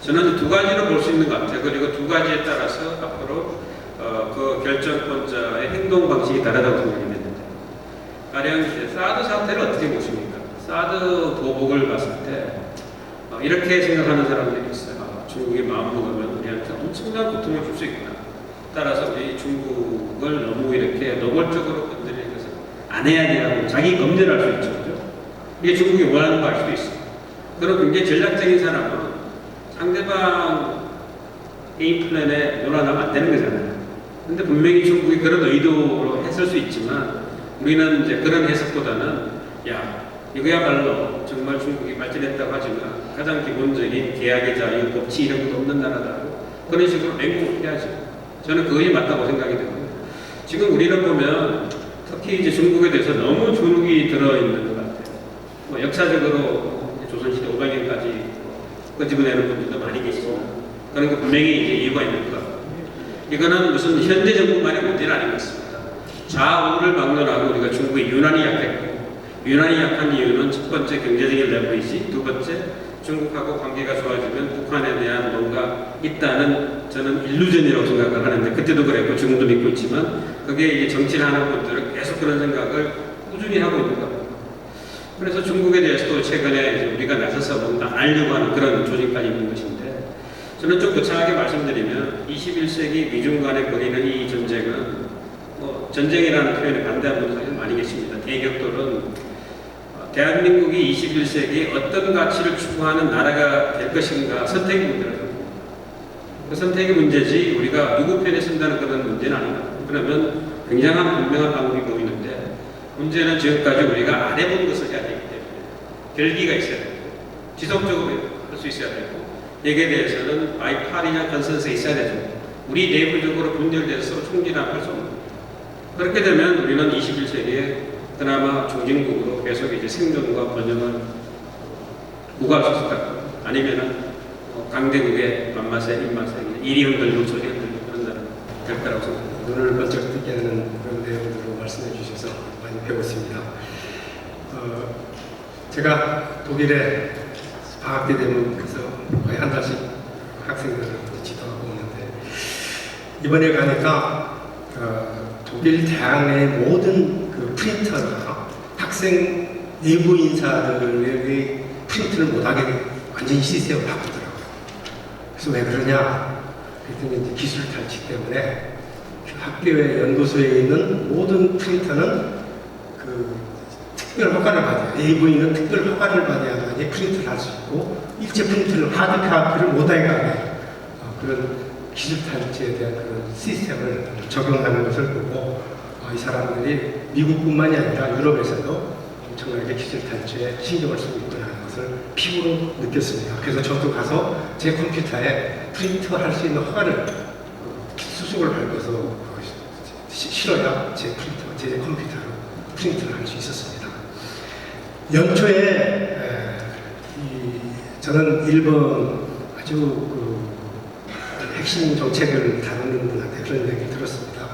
저는 두 가지로 볼 수 있는 것 같아요. 그리고 두 가지에 따라서 앞으로 그 결정권자의 행동 방식이 다르다고 생각이 됐는데, 가령 이제 사드 사태를 어떻게 보십니까? 사드 보복을 봤을 때 이렇게 생각하는 사람들이 있어요. 중국이 마음 먹으면 우리한테 엄청난 고통을 줄 수 있구나. 따라서 우리 중국을 너무 이렇게 노골적으로 건드리는 것을 안 해야 되라고 자기 검열할 수 있죠. 그죠? 이게 중국이 원하는 걸 알 수도 있어요. 그럼 굉장히 전략적인 사람은 상대방 게임 플랜에 놀아나면 안 되는 거잖아요. 근데 분명히 중국이 그런 의도로 했을 수 있지만, 우리는 이제 그런 해석보다는, 야, 이거야말로 정말 중국이 발전했다고 하지만 가장 기본적인 계약의 자유, 법치 이런 것도 없는 나라다고 그런 식으로 맹공을 해야죠. 저는 그것이 맞다고 생각이 되고요. 지금 우리는 보면 특히 이제 중국에 대해서 너무 주눅이 들어있는 것 같아요. 뭐 역사적으로 조선시대 500년까지 끄집어내는 분들도 많이 계시지만, 그런 거 분명히 이제 이유가 있는 것 같고, 이거는 무슨 현대 정부만의 문제는 아닌 것 같습니다. 좌우를 막론하고 우리가 중국이 유난히 약했고, 유난히 약한 이유는 첫 번째 경제적인 레버리지, 두 번째 중국하고 관계가 좋아지면 북한에 대한 뭔가 있다는 저는 일루전이라고 생각을 하는데, 그때도 그랬고 지금도 믿고 있지만, 그게 이제 정치를 하는 분들은 계속 그런 생각을 꾸준히 하고 있는 것 같아요. 그래서 중국에 대해서도 최근에 이제 우리가 나서서 뭔가 알려고 하는 그런 조직까지 있는 것인데, 저는 좀 거창하게 말씀드리면 21세기 미중 간에 벌이는 이 전쟁은 전쟁이라는 표현에 반대하는 분들 사실 많이 계십니다. 대격돌은 대한민국이 21세기에 어떤 가치를 추구하는 나라가 될 것인가 선택의 문제라고. 그 선택의 문제지 우리가 누구 편에 쓴다는 그런 문제는 아니다. 그러면 굉장한 분명한 방법이 보이는데, 문제는 지금까지 우리가 안 해본 것을 해야 되기 때문에 결기가 있어야 되고 지속적으로 할 수 있어야 되고, 여기에 대해서는 바이파리나 컨센서스가 있어야 되죠. 우리 내부적으로 분열돼서 서로 총질하고 할 수 없는 거예요. 그렇게 되면 우리는 21세기에 그나마 중진국으로 계속 이제 생존과 번영을 구가할 수 있을 것 같고, 아니면은 강대국의 입맛에 이리 흔들리고 저리 흔들리고 그런 나라 될 거라고 생각합니다. 눈을 번쩍 뜨게 하는 그런 내용들로 말씀해 주셔서 많이 배웠습니다. 제가 독일에 방학 때 되면 그래서 거의 한 달씩 학생들을 지도하고 오는데 이번에 가니까 독일 대학 내 모든 그 프린터가 학생 내부 인사들에게 프린트를 못하게 완전히 시스템을 바꾸더라고요. 그래서 왜 그러냐? 그랬더니 이제 기술 탈취 때문에 학교의 연구소에 있는 모든 프린터는 그 특별 허가를 받아야, AV는 특별 허가를 받아야만이 프린트를 할 수 있고 일체 프린트를 하드카피를 못하게 하는 그런 기술 탈취에 대한 그런 시스템을 적용하는 것을 보고 이 사람들이 미국뿐만이 아니라 유럽에서도 엄청나게 기술 탈취에 신경을 쓰고 있구나 하는 것을 피부로 느꼈습니다. 그래서 저도 가서 제 컴퓨터에 프린트 할 수 있는 허가를 수속을 밟아서 실어야 제 프린터, 제 컴퓨터로 프린트를 할 수 있었습니다. 연초에 저는 일본 아주 그 핵심 정책을 다루는 분한테 그런 얘기를 들었습니다.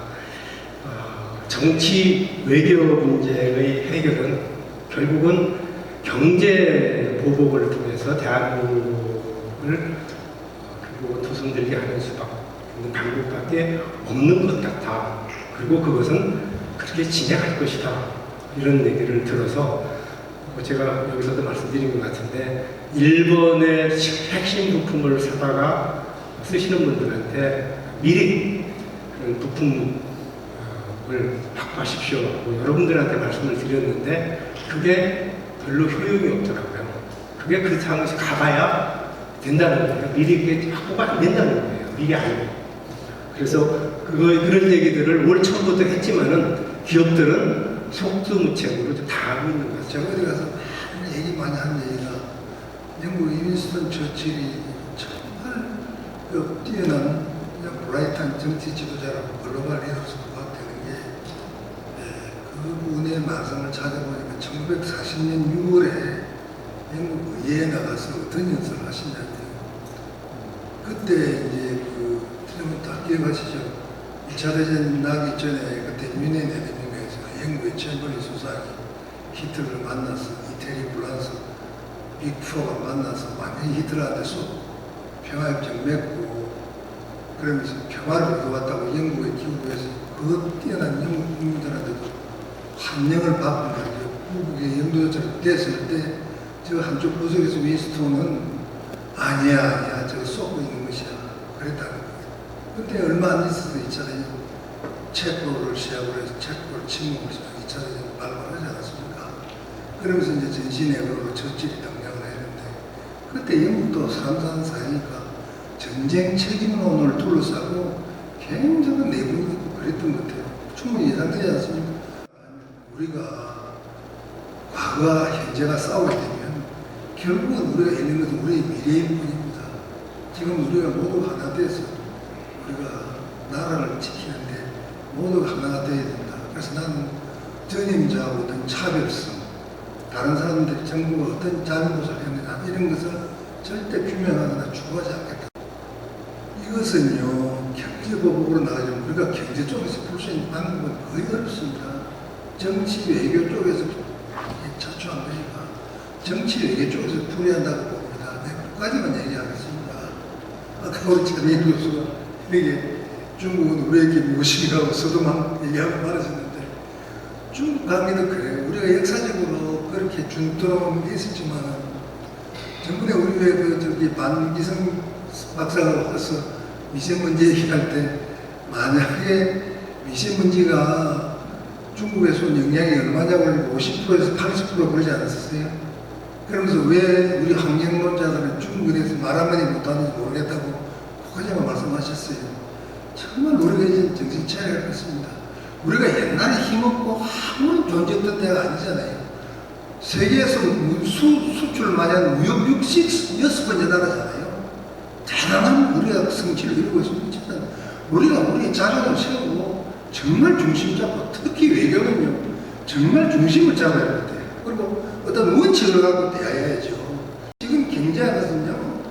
정치 외교 문제의 해결은 결국은 경제 보복을 통해서 대한민국을 그리고 도성들게 하는 수밖에 없는 방법밖에 없는 것 같아. 그리고 그것은 그렇게 진행할 것이다. 이런 얘기를 들어서 제가 여기서도 말씀드린 것 같은데 일본의 핵심 부품을 사다가 쓰시는 분들한테 미리 그런 부품을 확보하십시오. 여러분들한테 말씀을 드렸는데 그게 별로 효용이 없더라고요. 그게 그 상황에서 가봐야 된다는 거예요. 미리 그게 확보가 안 된다는 거예요. 미리 알고. 그래서 그런 얘기들을 올 처음부터 했지만은 기업들은 속수무책으로 다 하고 있는 거죠. 제가 어디 가서 얘기 많이 하는 얘기가 영국 윈스턴 처칠이 정말 그 뛰어난 브라이트한 정치 지도자라고 글로벌 리더로서 부각되는 게 그분의 말씀을 찾아보니까 1940년 6월에 영국 의회에 나가서 어떤 연설을 하시냐면 그때 이제 그 다 기억하시죠? 2차 대전 나기 전에 그때 뮌헨에 대통령에서 영국의 챔버린 수상이 히틀러를 만나서 이태리 플란스 빅4가 만나서 완전히 히틀러한테 평화협정 맺고 그러면서 평화를 얻어왔다고 영국에 기부해서 그 뛰어난 영국 국민들한테도 환영을 받고 말이죠. 미국의 영도자처럼 됐을 때 저 한쪽 구석에서 윈스턴은 아니야 저거 쏘고 있는 것이야 그랬다는 거예요. 그때 얼마 안 있어서 2차 대전 체코를 시작으로 해서 체코를 침공을 해서 2차 대전 발발하지 않았습니까? 그러면서 이제 전시내각으로 처칠이 등장을 했는데 그때 영국도 삼산 사회니까 전쟁 책임론을 둘러싸고 굉장한 내분이 있고 그랬던 것 같아요. 충분히 예상되지 않습니까? 우리가 과거와 현재가 싸우게 되면 결국은 우리가 있는 것은 우리의 미래일 뿐입니다. 지금 우리가 모두 하나 돼서 우리가 나라를 지키는데 모두가 하나가 되어야 된다. 그래서 나는 전임자하고 어떤 차별성, 다른 사람들이 정부가 어떤 잘못을 했느냐 이런 것을 절대 규명하거나 추구하지 않겠다. 이것은요 경제보복으로 나가지만 우리가 경제 쪽에서 풀 수 있는 방법은 거의 어렵습니다. 정치 외교 쪽에서 자초한 거니까 정치 외교 쪽에서 풀어야 한다고 봅니다. 네, 그까지만 얘기하겠습니다. 아까 우리 전임 교수가 이게 중국은 우리에게 무엇인가 서도만 얘기하고 말하셨는데 중국 관계도 그래요. 우리가 역사적으로 그렇게 중도로 있었지만 전번에 우리 왜 저기 반기성 박사가 와서 미세먼지 얘기할 때 만약에 미세먼지가 중국에서 온 영향이 얼마냐고 50%에서 80% 그러지 않았었어요? 그러면서 왜 우리 환경론자들은 중국에 대해서 말 한마디 못하는지 모르겠다고 그까지만 말씀하셨어요. 정말 우리가 이제 정신 차려야 겠습니다. 우리가 옛날에 힘없고 아무런 존재했던 데가 아니잖아요. 세계에서 수출 마냥 무역 6번째 나라잖아요. 대단한 우리가 성취를 이루고 있습니다. 우리가 우리의 자존을 세우고 정말 중심 잡고 특히 외교는요 정말 중심을 잡아야 돼요. 그리고 어떤 원칙을 갖고 대해야죠. 지금 경제하거든요.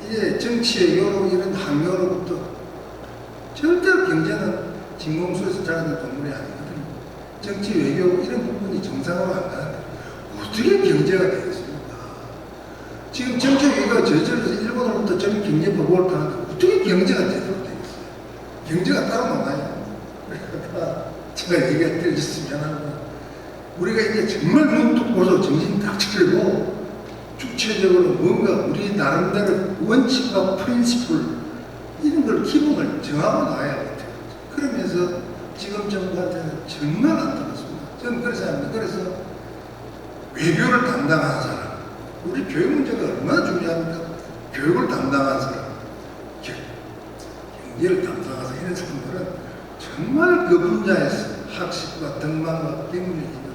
이제 정치 외교로 이런 학교로부터 절대로 경제는 진공수에서 자라는 동물이 아니거든요. 정치, 외교 이런 부분이 정상으로 안 가는데 어떻게 경제가 되겠습니까? 지금 정치 외교가 저절로 일본으로부터 전 경제 보복을 당하는데 어떻게 경제가 제대로 되겠어요? 경제가 따로 나와요. 그러니까 제가 얘기가 들렸으면 하는 건 우리가 이제 정말 눈 뚝 보고 정신 딱 차리고 주체적으로 뭔가 우리 나름대로 원칙과 프린시플 이런 걸 기본을 정하고 나와야 돼요. 그러면서 지금 정부한테는 정말 안타깝습니다. 저는 그래서 합니다. 그래서 외교를 담당하는 사람, 우리 교육 문제가 얼마나 중요합니까? 교육을 담당하는 사람, 경제를 담당해서 이런 사람들은 정말 그 분야에서 학식과 덕망과 경륜이 있는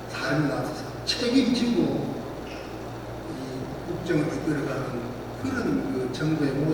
사람이 나서서 책임지고 이 국정을 이끌어가는 그런 그 정부의 모습